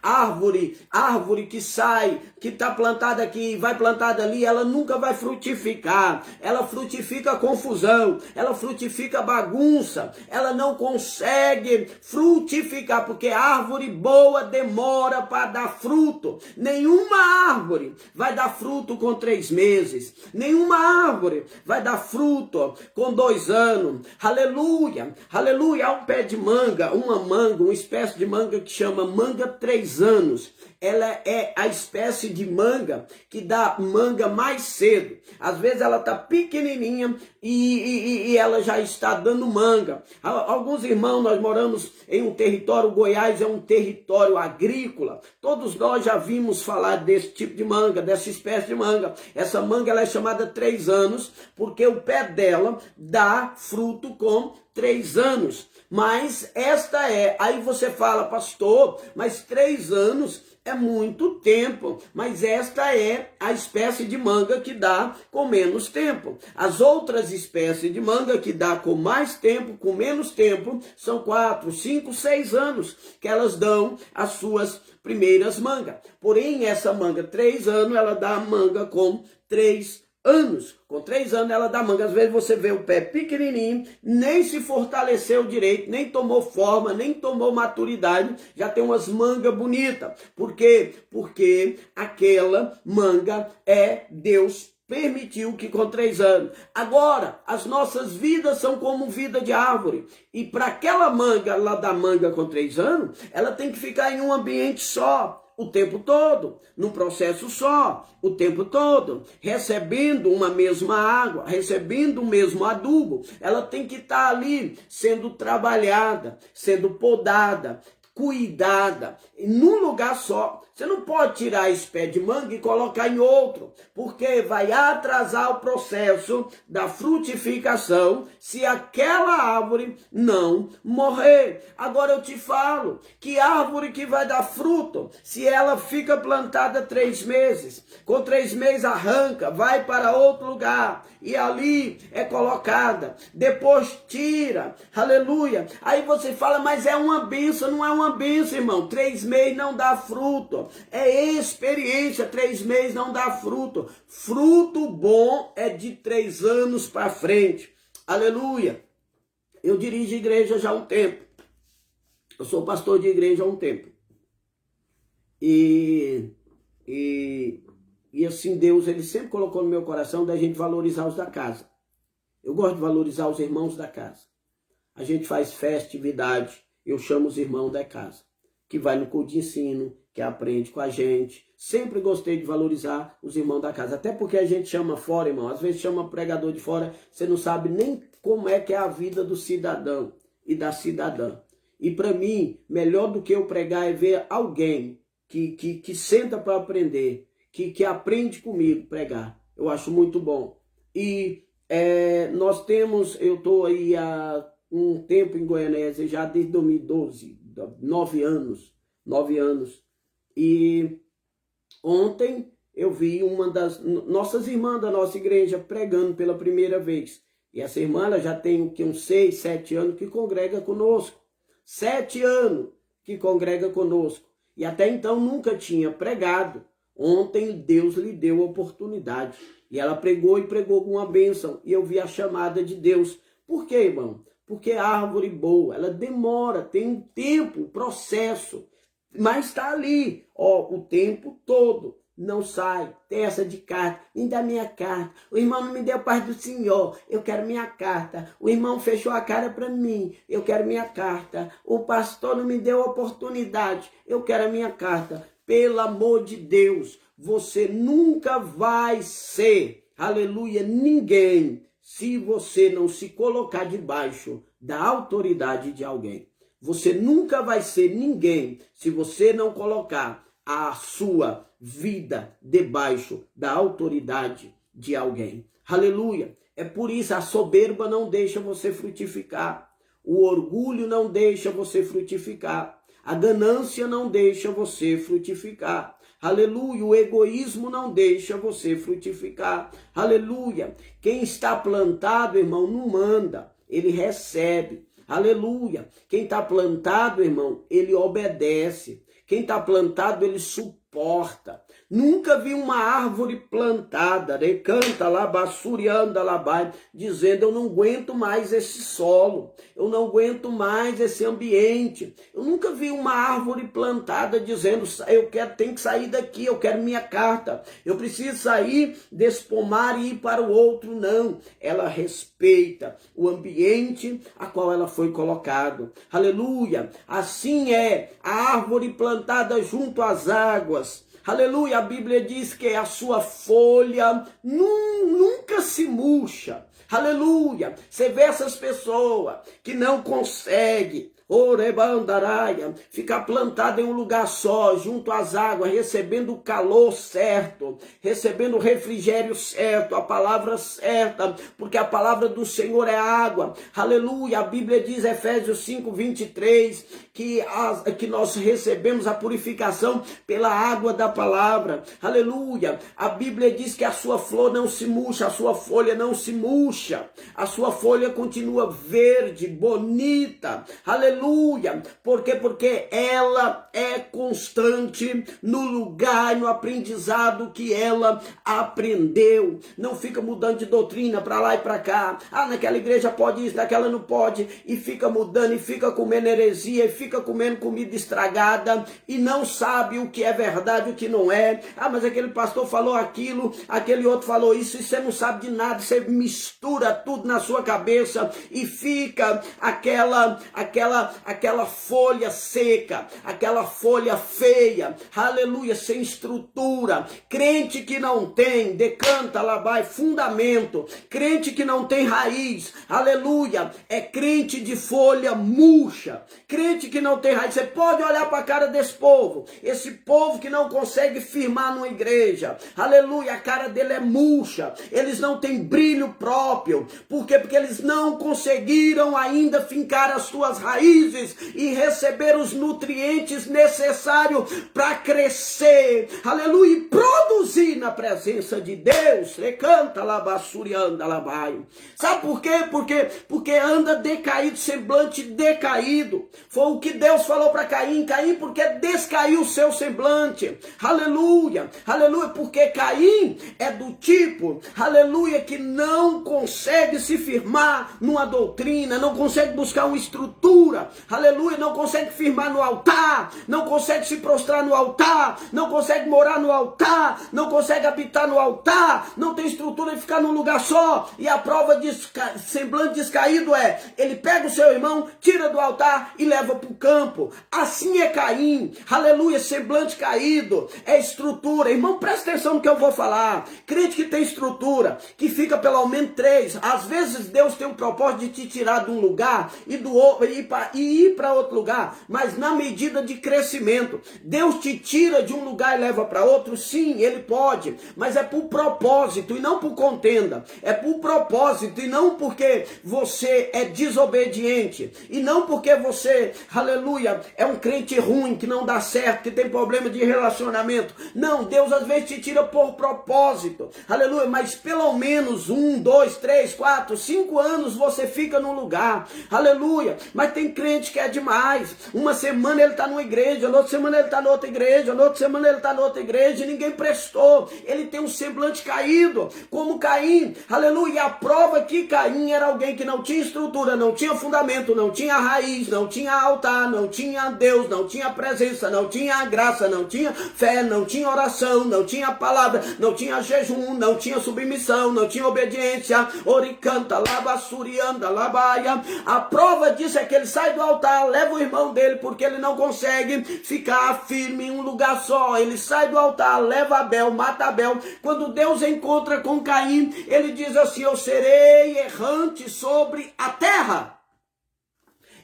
árvore que sai, que está plantada aqui, vai plantada ali, ela nunca vai frutificar. Ela frutifica confusão, ela frutifica bagunça, ela não consegue frutificar, porque árvore boa demora para dar fruto. Nenhuma árvore vai dar fruto com 3 meses. Nenhuma árvore vai dar fruto com 2 anos. Aleluia, aleluia. Há um pé de manga, uma espécie de manga que chama manga 3 anos. Ela é a espécie de manga que dá manga mais cedo. Às vezes ela está pequenininha e ela já está dando manga. Alguns irmãos, nós moramos em um território, Goiás é um território agrícola. Todos nós já vimos falar desse tipo de manga, dessa espécie de manga. Essa manga ela é chamada 3 anos, porque o pé dela dá fruto com 3 anos. Mas esta é, aí você fala, pastor, mas 3 anos é muito tempo, mas esta é a espécie de manga que dá com menos tempo. As outras espécies de manga que dá com mais tempo, com menos tempo, são 4, 5, 6 anos que elas dão as suas primeiras mangas. Porém, essa manga 3 anos, ela dá manga com 3 anos. Com 3 anos ela dá manga. Às vezes você vê o pé pequenininho, nem se fortaleceu direito, nem tomou forma, nem tomou maturidade, já tem umas mangas bonitas. Por quê? Porque aquela manga Deus permitiu que com 3 anos. Agora, as nossas vidas são como vida de árvore. E para aquela manga, lá da manga com 3 anos, ela tem que ficar em um ambiente só, o tempo todo, num processo só, o tempo todo, recebendo uma mesma água, recebendo o mesmo adubo. Ela tem que estar ali sendo trabalhada, sendo podada, cuidada, num lugar só. Você não pode tirar esse pé de manga e colocar em outro, porque vai atrasar o processo da frutificação se aquela árvore não morrer. Agora eu te falo, que árvore que vai dar fruto, se ela fica plantada 3 meses, com 3 meses arranca, vai para outro lugar, e ali é colocada, depois tira, aleluia. Aí você fala, mas é uma bênção. Não é uma bênção, irmão. 3 meses não dá fruto, é experiência. 3 meses não dá fruto. Fruto bom é de 3 anos para frente, aleluia. Eu dirijo igreja já há um tempo, eu sou pastor de igreja há um tempo, e assim, Deus, ele sempre colocou no meu coração da gente valorizar os da casa. Eu gosto de valorizar os irmãos da casa. A gente faz festividade, eu chamo os irmãos da casa, que vai no culto de ensino, que aprende com a gente. Sempre gostei de valorizar os irmãos da casa, até porque a gente chama fora, irmão, às vezes chama pregador de fora, você não sabe nem como é que é a vida do cidadão e da cidadã. E para mim, melhor do que eu pregar é ver alguém que senta para aprender, que aprende comigo pregar. Eu acho muito bom. E nós temos, eu estou aí há um tempo em Goianésia, já desde 2012, 9 anos. E ontem eu vi uma das nossas irmãs da nossa igreja pregando pela primeira vez. E essa irmã, ela já tem uns 6, 7 anos que congrega conosco. 7 anos que congrega conosco. E até então nunca tinha pregado. Ontem Deus lhe deu a oportunidade. E ela pregou e pregou com uma bênção. E eu vi a chamada de Deus. Por quê, irmão? Porque a árvore boa, ela demora, tem um tempo, um processo. Mas está ali, o tempo todo. Não sai, tem essa de carta, me dá minha carta, o irmão não me deu paz do Senhor, eu quero minha carta, o irmão fechou a cara para mim, eu quero minha carta, o pastor não me deu oportunidade, eu quero a minha carta. Pelo amor de Deus, você nunca vai ser, aleluia, ninguém, se você não se colocar debaixo da autoridade de alguém. Você nunca vai ser ninguém se você não colocar a sua vida debaixo da autoridade de alguém. Aleluia. É por isso a soberba não deixa você frutificar. O orgulho não deixa você frutificar. A ganância não deixa você frutificar. Aleluia. O egoísmo não deixa você frutificar. Aleluia. Quem está plantado, irmão, não manda. Ele recebe. Aleluia. Quem está plantado, irmão, ele obedece. Quem está plantado, ele suporta. Nunca vi uma árvore plantada, canta lá, bassurianda lá, dizendo, eu não aguento mais esse solo, eu não aguento mais esse ambiente. Eu nunca vi uma árvore plantada dizendo, tenho que sair daqui, eu quero minha carta, eu preciso sair desse pomar e ir para o outro. Não, ela respeita o ambiente a qual ela foi colocada. Aleluia. Assim é a árvore plantada junto às águas. Aleluia, a Bíblia diz que a sua folha nunca se murcha. Aleluia, você vê essas pessoas que não conseguem, ficar plantada em um lugar só, junto às águas, recebendo o calor certo, recebendo o refrigério certo, a palavra certa, porque a palavra do Senhor é água. Aleluia, a Bíblia diz, Efésios 5, 23, que nós recebemos a purificação pela água da palavra. Aleluia, a Bíblia diz que a sua flor não se murcha, a sua folha não se murcha, a sua folha continua verde, bonita. Aleluia. aleluia. Por quê? Porque ela é constante no lugar e no aprendizado que ela aprendeu. Não fica mudando de doutrina para lá e para cá. Ah, naquela igreja pode isso, naquela não pode. E fica mudando, e fica comendo heresia, e fica comendo comida estragada, e não sabe o que é verdade e o que não é. Ah, mas aquele pastor falou aquilo, aquele outro falou isso, e você não sabe de nada, você mistura tudo na sua cabeça, e fica aquela folha seca, aquela folha feia, aleluia, sem estrutura. Crente que não tem, decanta, labai, fundamento. Crente que não tem raiz, aleluia, é crente de folha murcha. Crente que não tem raiz. Você pode olhar para a cara desse povo, esse povo que não consegue firmar numa igreja, aleluia, a cara dele é murcha, eles não têm brilho próprio. Por quê? Porque eles não conseguiram ainda fincar as suas raízes e receber os nutrientes necessários para crescer, aleluia, e produzir na presença de Deus. Canta labassuri, anda labai. Sabe por quê? Porque anda decaído, semblante decaído. Foi o que Deus falou para Caim. Caim, porque descaiu o seu semblante, aleluia, aleluia, porque Caim é do tipo, aleluia, que não consegue se firmar numa doutrina, não consegue buscar uma estrutura, aleluia, não consegue firmar no altar, não consegue se prostrar no altar, não consegue morar no altar, não consegue habitar no altar, não tem estrutura de ficar num lugar só. E a prova de semblante descaído é, ele pega o seu irmão, tira do altar e leva para o campo. Assim é Caim, aleluia, semblante caído, é estrutura. Irmão, presta atenção no que eu vou falar. Crente que tem estrutura, que fica pelo menos 3, às vezes Deus tem um propósito de te tirar de um lugar e ir para outro lugar, mas na medida de crescimento. Deus te tira de um lugar e leva para outro, sim, ele pode, mas é por propósito e não por contenda, é por propósito e não porque você é desobediente, e não porque você, aleluia, é um crente ruim, que não dá certo, que tem problema de relacionamento. Não, Deus às vezes te tira por propósito, aleluia, mas pelo menos 1, 2, 3, 4, 5 anos você fica num lugar, aleluia. Mas tem crente que é demais, uma semana ele está numa igreja, na outra semana ele está na outra igreja, na outra semana ele está na outra igreja, e ninguém prestou, ele tem um semblante caído, como Caim, aleluia. E a prova que Caim era alguém que não tinha estrutura, não tinha fundamento, não tinha raiz, não tinha altar, não tinha Deus, não tinha presença, não tinha graça, não tinha fé, não tinha oração, não tinha palavra, não tinha jejum, não tinha submissão, não tinha obediência. Oricanta, labassurianda, labaia. A prova disso é que ele sai do altar, leva o irmão dele, porque ele não consegue ficar firme em um lugar só. Ele sai do altar, leva Abel, mata Abel. Quando Deus encontra com Caim, ele diz assim: eu serei errante sobre a terra.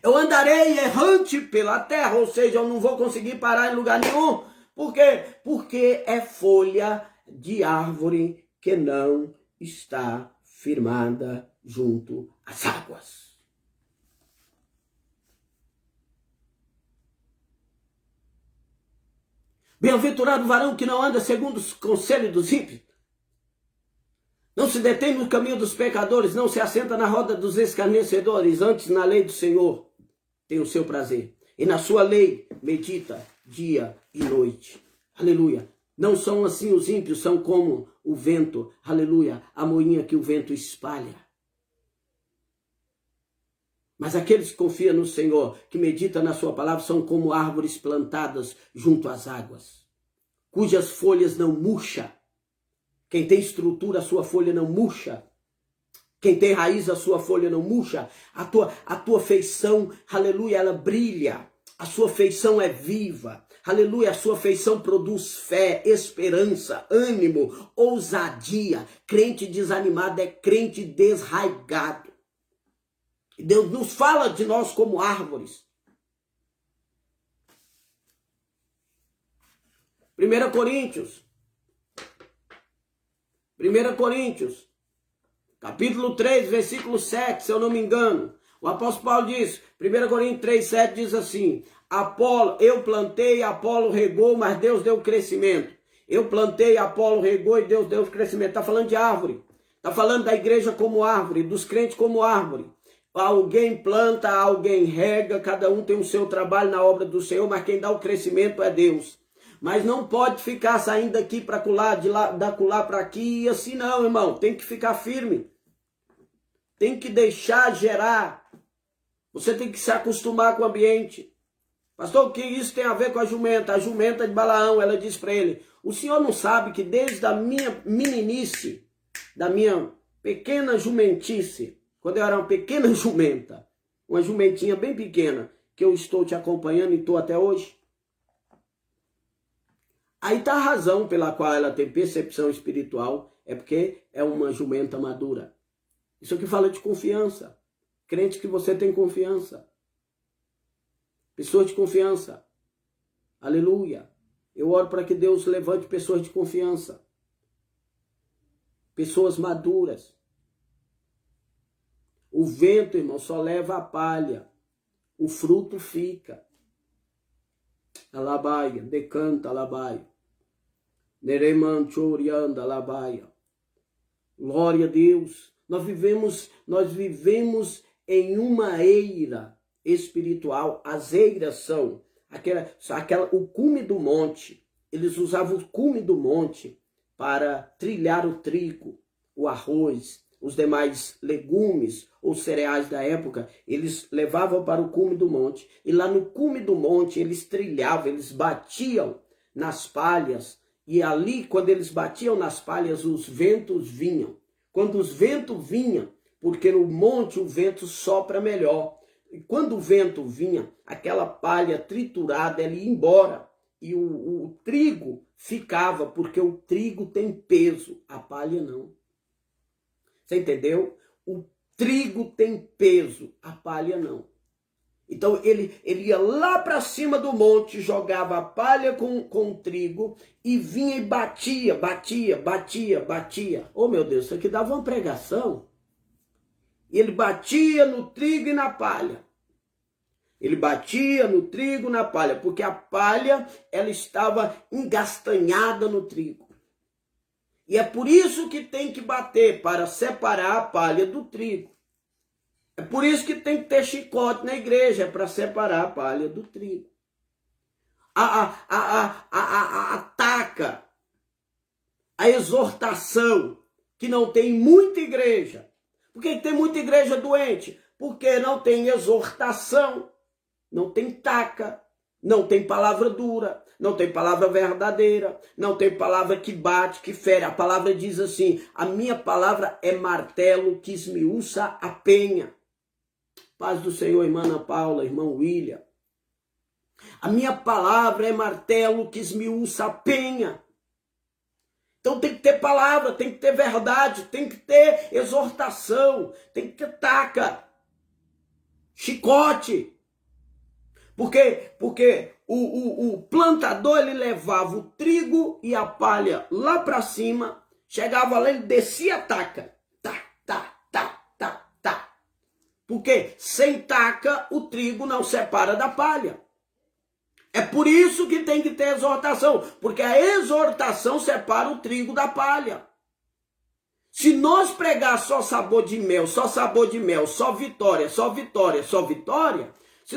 Eu andarei errante pela terra, ou seja, eu não vou conseguir parar em lugar nenhum. Por quê? Porque é folha de árvore que não está firmada junto às águas. Bem-aventurado o varão que não anda segundo os conselhos dos ímpios, não se detém no caminho dos pecadores, não se assenta na roda dos escarnecedores, antes na lei do Senhor tem o seu prazer, e na sua lei medita dia e noite. Aleluia. Não são assim os ímpios, são como o vento, aleluia, a moinha que o vento espalha. Mas aqueles que confiam no Senhor, que meditam na sua palavra, são como árvores plantadas junto às águas, cujas folhas não murcham. Quem tem estrutura, a sua folha não murcha. Quem tem raiz, a sua folha não murcha. A tua feição, aleluia, ela brilha. A sua feição é viva. Aleluia, a sua feição produz fé, esperança, ânimo, ousadia. Crente desanimado é crente desraigado. Deus nos fala de nós como árvores. 1 Coríntios, capítulo 3, versículo 7, se eu não me engano. O apóstolo Paulo diz, 1 Coríntios 3, 7 diz assim: Apolo, eu plantei, Apolo regou, mas Deus deu crescimento. Eu plantei, Apolo regou e Deus deu crescimento. Está falando de árvore. Está falando da igreja como árvore, dos crentes como árvore. Alguém planta, alguém rega, cada um tem o seu trabalho na obra do Senhor, mas quem dá o crescimento é Deus. Mas não pode ficar saindo daqui para colar, de lá, da colar para aqui, e assim não, irmão. Tem que ficar firme. Tem que deixar gerar. Você tem que se acostumar com o ambiente. Pastor, o que isso tem a ver com a jumenta? A jumenta de Balaão, ela diz para ele, o senhor não sabe que desde a minha meninice, da minha pequena jumentice, quando eu era uma pequena jumenta, uma jumentinha bem pequena, que eu estou te acompanhando e estou até hoje? Aí está a razão pela qual ela tem percepção espiritual, é porque é uma jumenta madura. Isso aqui fala de confiança. Crente que você tem confiança. Pessoas de confiança. Aleluia. Eu oro para que Deus levante pessoas de confiança. Pessoas maduras. O vento, irmão, só leva a palha. O fruto fica. Alabaia, decanta, alabaia. Nereman chorianda, alabaia. Glória a Deus. Nós vivemos em uma eira espiritual. As eiras são o cume do monte. Eles usavam o cume do monte para trilhar o trigo, o arroz, os demais legumes ou cereais da época. Eles levavam para o cume do monte. E lá no cume do monte eles trilhavam, eles batiam nas palhas. E ali, quando eles batiam nas palhas, os ventos vinham. Quando os ventos vinham, porque no monte o vento sopra melhor. E quando o vento vinha, aquela palha triturada, ela ia embora. E o trigo ficava, porque o trigo tem peso, a palha não. Você entendeu? O trigo tem peso, a palha não. Então ele ia lá para cima do monte, jogava a palha com o trigo e vinha e batia. Oh meu Deus, isso aqui dava uma pregação. E ele batia no trigo e na palha. Ele batia no trigo e na palha, porque a palha ela estava engastanhada no trigo. E é por isso que tem que bater, para separar a palha do trigo. É por isso que tem que ter chicote na igreja, para separar a palha do trigo. A taca, a exortação, que não tem muita igreja. Por que tem muita igreja doente? Porque não tem exortação, não tem taca, não tem palavra dura, não tem palavra verdadeira, não tem palavra que bate, que fere. A palavra diz assim, a minha palavra é martelo que esmiuça a penha. Paz do Senhor, irmã Ana Paula, irmão William. A minha palavra é martelo que esmiuça a penha. Então tem que ter palavra, tem que ter verdade, tem que ter exortação, tem que ter taca, chicote. Porque o plantador ele levava o trigo e a palha lá para cima, chegava lá, ele descia a taca. Porque sem taca o trigo não separa da palha. É por isso que tem que ter exortação, porque a exortação separa o trigo da palha. Se nós pregar só sabor de mel, só vitória, se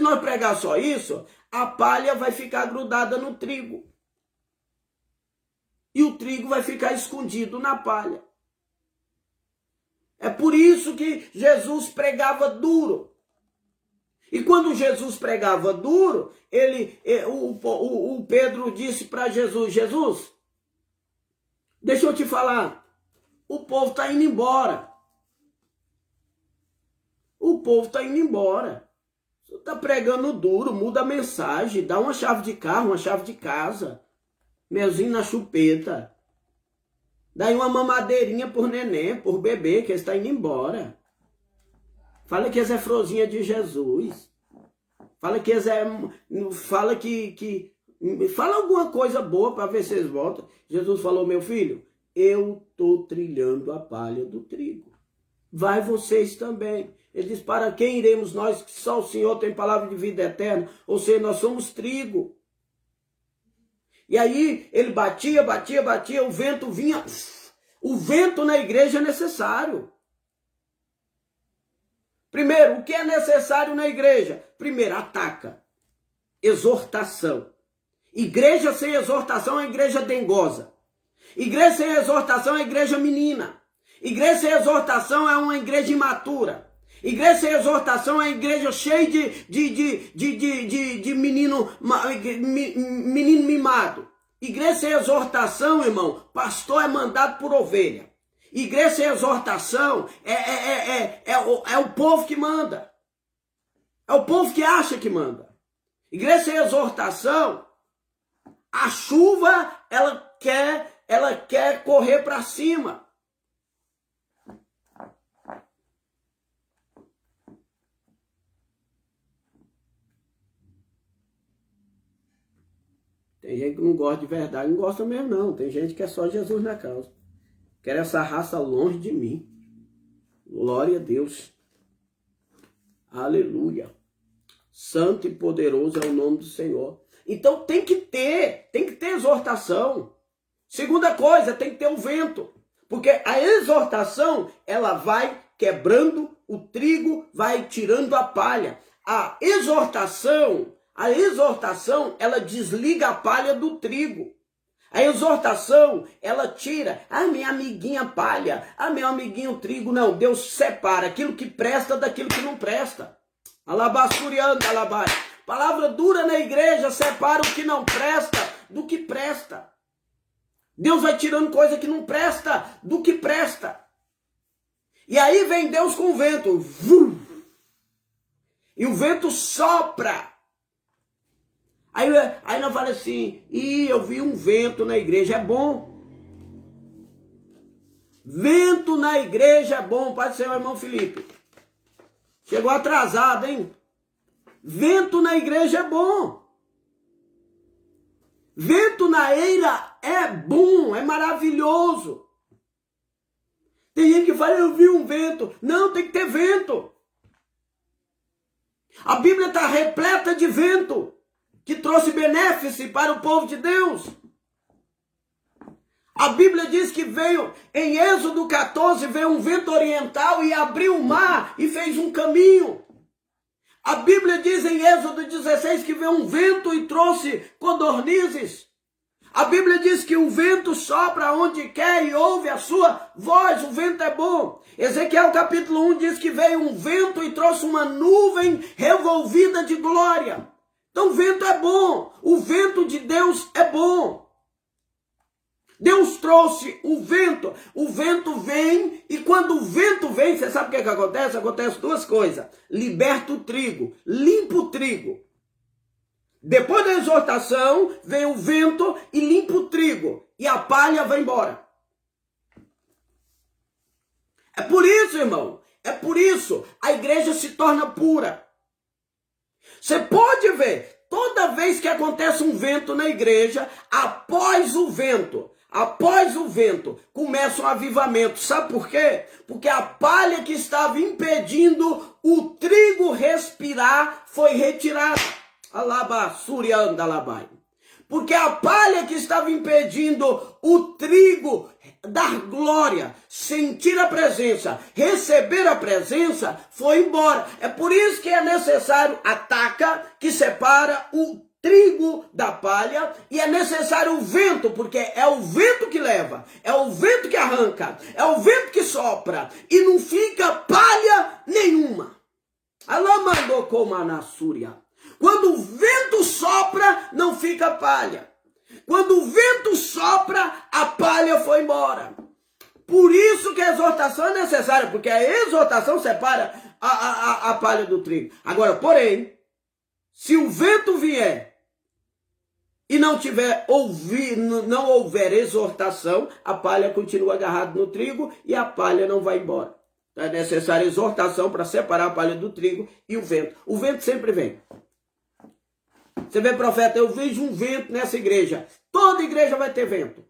nós pregar só isso, a palha vai ficar grudada no trigo. E o trigo vai ficar escondido na palha. É por isso que Jesus pregava duro. E quando Jesus pregava duro, o Pedro disse para Jesus, Jesus, deixa eu te falar, o povo está indo embora. O povo está indo embora. Você está pregando duro, muda a mensagem, dá uma chave de carro, uma chave de casa, melzinho na chupeta. Dá uma mamadeirinha por neném, por bebê, que está indo embora. Fala que essa é frozinha de Jesus. Fala que essa é... Fala alguma coisa boa para ver se eles voltam. Jesus falou, meu filho, eu estou trilhando a palha do trigo. Vai vocês também. Ele diz, para quem iremos nós, que só o Senhor tem palavra de vida eterna? Ou seja, nós somos trigo. E aí ele batia, o vento vinha. O vento na igreja é necessário. Primeiro, o que é necessário na igreja? Primeiro, ataca. Exortação. Igreja sem exortação é igreja dengosa. Igreja sem exortação é igreja menina. Igreja sem exortação é uma igreja imatura. Igreja sem exortação é igreja cheia de menino mimado. Igreja sem exortação, irmão, pastor é mandado por ovelha. Igreja sem exortação é o povo que manda. É o povo que acha que manda. Igreja sem exortação, a chuva, ela quer correr para cima. Tem gente que não gosta de verdade, não gosta mesmo não. Tem gente que é só Jesus na causa. Quero essa raça longe de mim. Glória a Deus. Aleluia. Santo e poderoso é o nome do Senhor. Então tem que ter exortação. Segunda coisa, tem que ter o vento. Porque a exortação, ela vai quebrando o trigo, vai tirando a palha. A exortação, ela desliga a palha do trigo. A exortação, ela tira, minha amiguinha palha, meu amiguinho trigo. Não, Deus separa aquilo que presta daquilo que não presta. Alabassurianda, alabai. Palavra dura na igreja, separa o que não presta do que presta. Deus vai tirando coisa que não presta do que presta. E aí vem Deus com o vento. Vum! E o vento sopra. Aí nós falamos assim, eu vi um vento na igreja, é bom. Vento na igreja é bom, Pai do Senhor, irmão Felipe. Chegou atrasado, hein? Vento na igreja é bom. Vento na eira é bom, é maravilhoso. Tem gente que fala, eu vi um vento. Não, tem que ter vento. A Bíblia está repleta de vento que trouxe benefício para o povo de Deus. A Bíblia diz que veio, em Êxodo 14, veio um vento oriental e abriu o mar e fez um caminho. A Bíblia diz em Êxodo 16 que veio um vento e trouxe codornizes. A Bíblia diz que o vento sopra onde quer e ouve a sua voz, o vento é bom. Ezequiel capítulo 1 diz que veio um vento e trouxe uma nuvem revolvida de glória. Então o vento é bom, o vento de Deus é bom. Deus trouxe o vento vem, e quando o vento vem, você sabe o que acontece? Acontece duas coisas: liberta o trigo, limpa o trigo. Depois da exortação, vem o vento e limpa o trigo, e a palha vai embora. É por isso, irmão, a igreja se torna pura. Você pode ver, toda vez que acontece um vento na igreja, após o vento, começa um avivamento. Sabe por quê? Porque a palha que estava impedindo o trigo respirar foi retirada. Alabassuriandalabai. Porque a palha que estava impedindo o trigo dar glória, sentir a presença, receber a presença, foi embora. É por isso que é necessário a taca que separa o trigo da palha, e é necessário o vento, porque é o vento que leva, é o vento que arranca, é o vento que sopra, e não fica palha nenhuma. Alamandocomanasúria. Quando o vento sopra, não fica palha. Quando o vento sopra, a palha foi embora. Por isso que a exortação é necessária, porque a exortação separa a palha do trigo. Agora, porém, se o vento vier e não houver exortação, a palha continua agarrada no trigo e a palha não vai embora. É necessária exortação para separar a palha do trigo e o vento. O vento sempre vem. Você vê, profeta, eu vejo um vento nessa igreja. Toda igreja vai ter vento.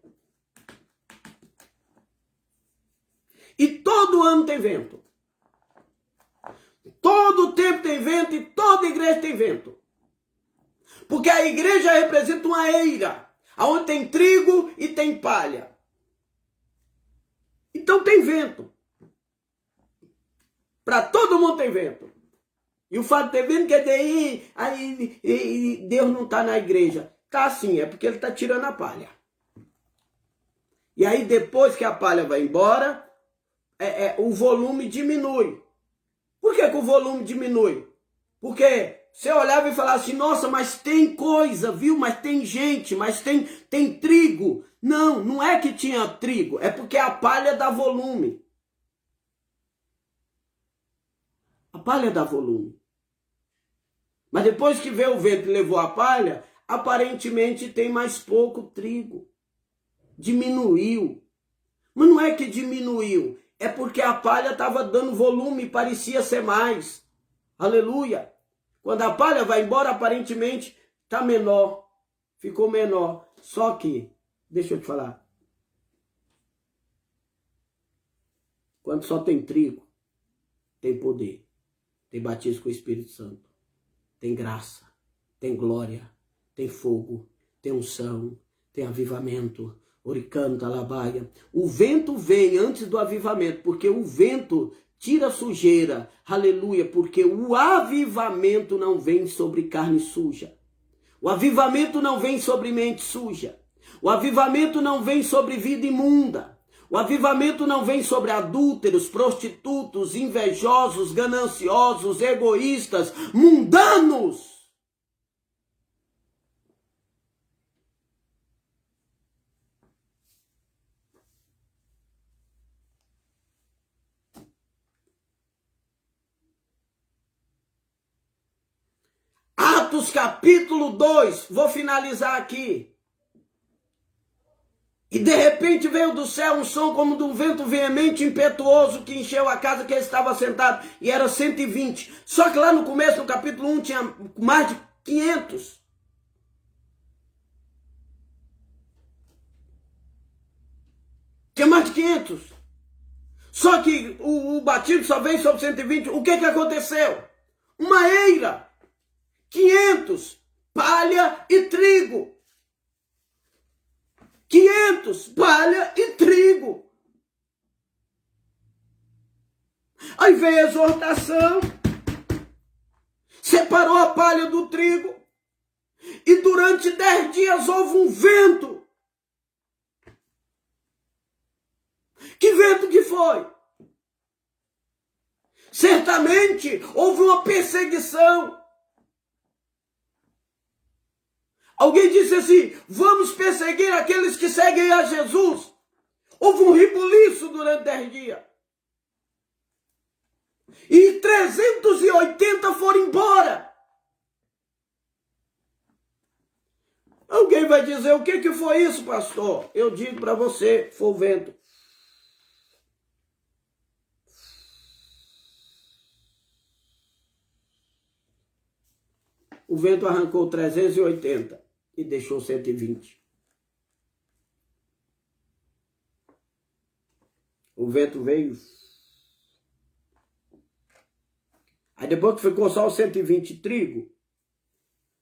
E todo ano tem vento. Todo tempo tem vento e toda igreja tem vento. Porque a igreja representa uma eira, onde tem trigo e tem palha. Então tem vento. Para todo mundo tem vento. E o fato de ter vento quer dizer, aí Deus não está na igreja. Tá sim, é porque ele está tirando a palha. E aí depois que a palha vai embora, o volume diminui. Por que o volume diminui? Porque você olhava e falava assim, nossa, mas tem coisa, viu? Mas tem gente, mas tem trigo. Não, não é que tinha trigo, é porque a palha dá volume. A palha dá volume. Mas depois que veio o vento e levou a palha, aparentemente tem mais pouco trigo. Diminuiu. Mas não é que diminuiu, é porque a palha estava dando volume e parecia ser mais. Aleluia. Quando a palha vai embora, aparentemente está menor. Ficou menor. Só que, deixa eu te falar. Quando só tem trigo, tem poder. Tem batismo com o Espírito Santo. Tem graça, tem glória, tem fogo, tem unção, tem avivamento. Oricanta, labaia. O vento vem antes do avivamento, porque o vento tira a sujeira. Aleluia, porque o avivamento não vem sobre carne suja. O avivamento não vem sobre mente suja. O avivamento não vem sobre vida imunda. O avivamento não vem sobre adúlteros, prostitutos, invejosos, gananciosos, egoístas, mundanos. Atos capítulo 2, vou finalizar aqui. E de repente veio do céu um som como de um vento veemente, impetuoso, que encheu a casa que ele estava sentado, e era 120. Só que lá no começo, no capítulo 1, tinha mais de 500. Tinha mais de 500. Só que o batismo só veio sobre 120. O que aconteceu? Uma eira. 500, palha e trigo. 500, palha e trigo. Aí veio a exortação, separou a palha do trigo, e durante 10 dias houve um vento. Que vento que foi? Certamente houve uma perseguição. Alguém disse assim, vamos perseguir aqueles que seguem a Jesus. Houve um rebuliço durante 10 dias. E 380 foram embora. Alguém vai dizer, o que foi isso, pastor? Eu digo para você, foi o vento. O vento arrancou 380 e deixou 120. O vento veio. Aí depois que ficou só os 120 trigo,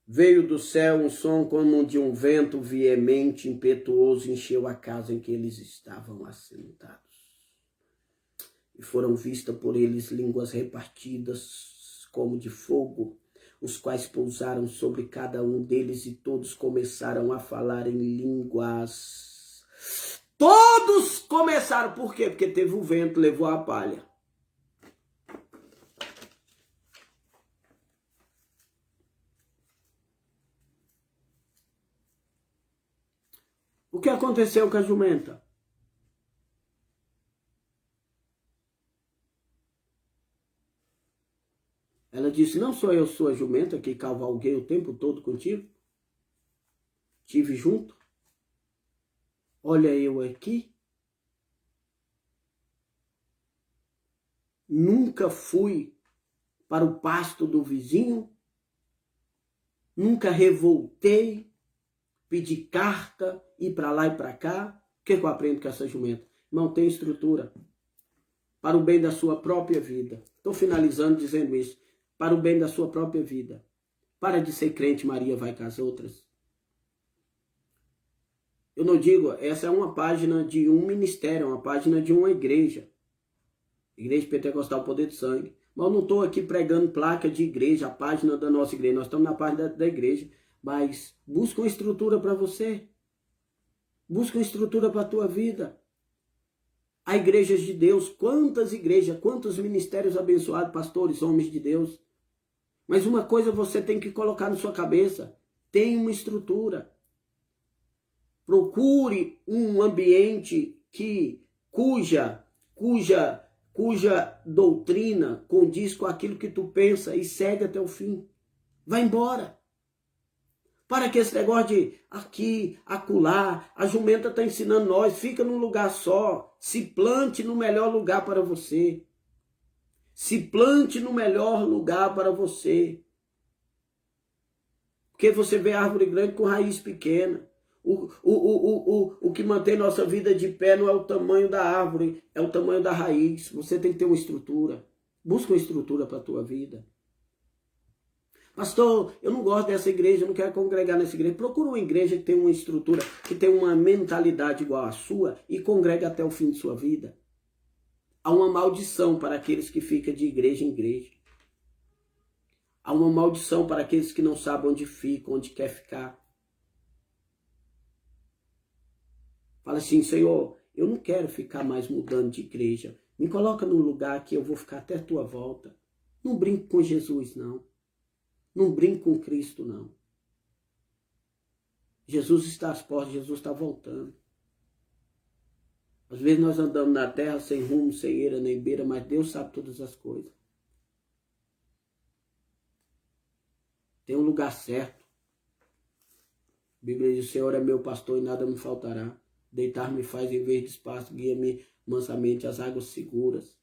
veio do céu um som como de um vento veemente, impetuoso, encheu a casa em que eles estavam assentados. E foram vistas por eles línguas repartidas como de fogo, os quais pousaram sobre cada um deles e todos começaram a falar em línguas. Todos começaram, por quê? Porque teve o vento, levou a palha. O que aconteceu com a jumenta? Ela disse, não sou eu sua jumenta que cavalguei o tempo todo contigo? Tive junto? Olha eu aqui. Nunca fui para o pasto do vizinho. Nunca revoltei, pedi carta, ir para lá e para cá. O que eu aprendo com essa jumenta? Não tem estrutura. Para o bem da sua própria vida. Estou finalizando dizendo isso. Para o bem da sua própria vida. Para de ser crente, Maria vai com as outras. Eu não digo, essa é uma página de um ministério, uma página de uma igreja. Igreja Pentecostal Poder do Sangue. Mas eu não estou aqui pregando placa de igreja, a página da nossa igreja. Nós estamos na página da igreja. Mas busca uma estrutura para você. Busca uma estrutura para a tua vida. Há igrejas de Deus. Quantas igrejas, quantos ministérios abençoados, pastores, homens de Deus. Mas uma coisa você tem que colocar na sua cabeça. Tem uma estrutura. Procure um ambiente cuja doutrina condiz com aquilo que tu pensa e segue até o fim. Vai embora. Para que esse negócio de aqui, acolá, a jumenta está ensinando nós, fica num lugar só, se plante no melhor lugar para você. Se plante no melhor lugar para você. Porque você vê árvore grande com raiz pequena. O que mantém nossa vida de pé não é o tamanho da árvore, é o tamanho da raiz. Você tem que ter uma estrutura. Busca uma estrutura para a tua vida. Pastor, eu não gosto dessa igreja, eu não quero congregar nessa igreja. Procura uma igreja que tem uma estrutura, que tem uma mentalidade igual à sua e congrega até o fim de sua vida. Há uma maldição para aqueles que ficam de igreja em igreja. Há uma maldição para aqueles que não sabem onde ficam, onde quer ficar. Fala assim, Senhor, eu não quero ficar mais mudando de igreja. Me coloca num lugar que eu vou ficar até a tua volta. Não brinque com Jesus, não. Não brinque com Cristo, não. Jesus está às portas, Jesus está voltando. Às vezes nós andamos na terra sem rumo, sem eira, nem beira, mas Deus sabe todas as coisas. Tem um lugar certo. A Bíblia diz, o Senhor é meu pastor e nada me faltará. Deitar-me faz em vez de espaço, guia-me mansamente às águas seguras.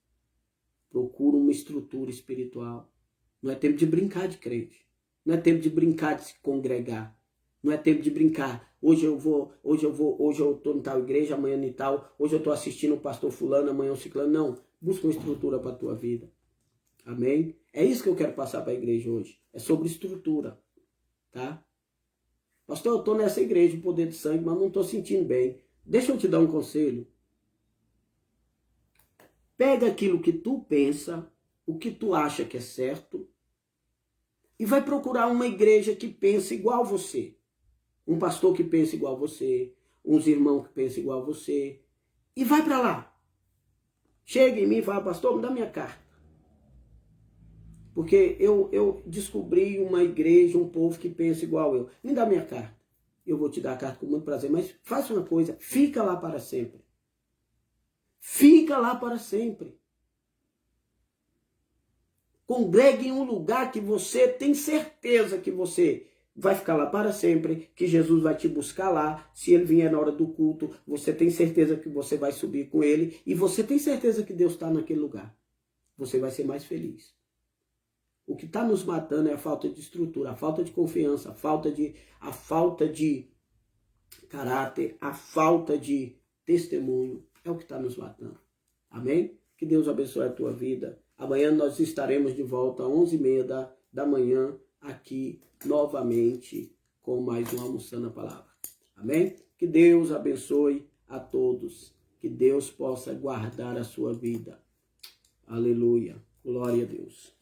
Procura uma estrutura espiritual. Não é tempo de brincar de crente. Não é tempo de brincar de se congregar. Não é tempo de brincar. Hoje eu estou em tal igreja, amanhã em tal. Hoje eu estou assistindo o pastor fulano, amanhã o ciclano. Não. Busca uma estrutura para a tua vida. Amém? É isso que eu quero passar para a igreja hoje. É sobre estrutura. Tá? Pastor, eu estou nessa igreja, o poder de sangue, mas não estou sentindo bem. Deixa eu te dar um conselho. Pega aquilo que tu pensa, o que tu acha que é certo, e vai procurar uma igreja que pense igual a você. Um pastor que pense igual a você, uns irmãos que pensem igual a você, e vai para lá. Chega em mim e fala, pastor, me dá minha carta. Porque eu descobri uma igreja, um povo que pensa igual eu. Me dá minha carta. Eu vou te dar a carta com muito prazer, mas faça uma coisa, fica lá para sempre. Fica lá para sempre. Congregue em um lugar que você tem certeza que você vai ficar lá para sempre, que Jesus vai te buscar lá. Se ele vier na hora do culto, você tem certeza que você vai subir com ele e você tem certeza que Deus está naquele lugar. Você vai ser mais feliz. O que está nos matando é a falta de estrutura, a falta de confiança, a falta de caráter, a falta de testemunho. É o que está nos matando. Amém? Que Deus abençoe a tua vida. Amanhã nós estaremos de volta às 11h30 da manhã, aqui novamente, com mais um Almoçando a Palavra. Amém? Que Deus abençoe a todos. Que Deus possa guardar a sua vida. Aleluia. Glória a Deus.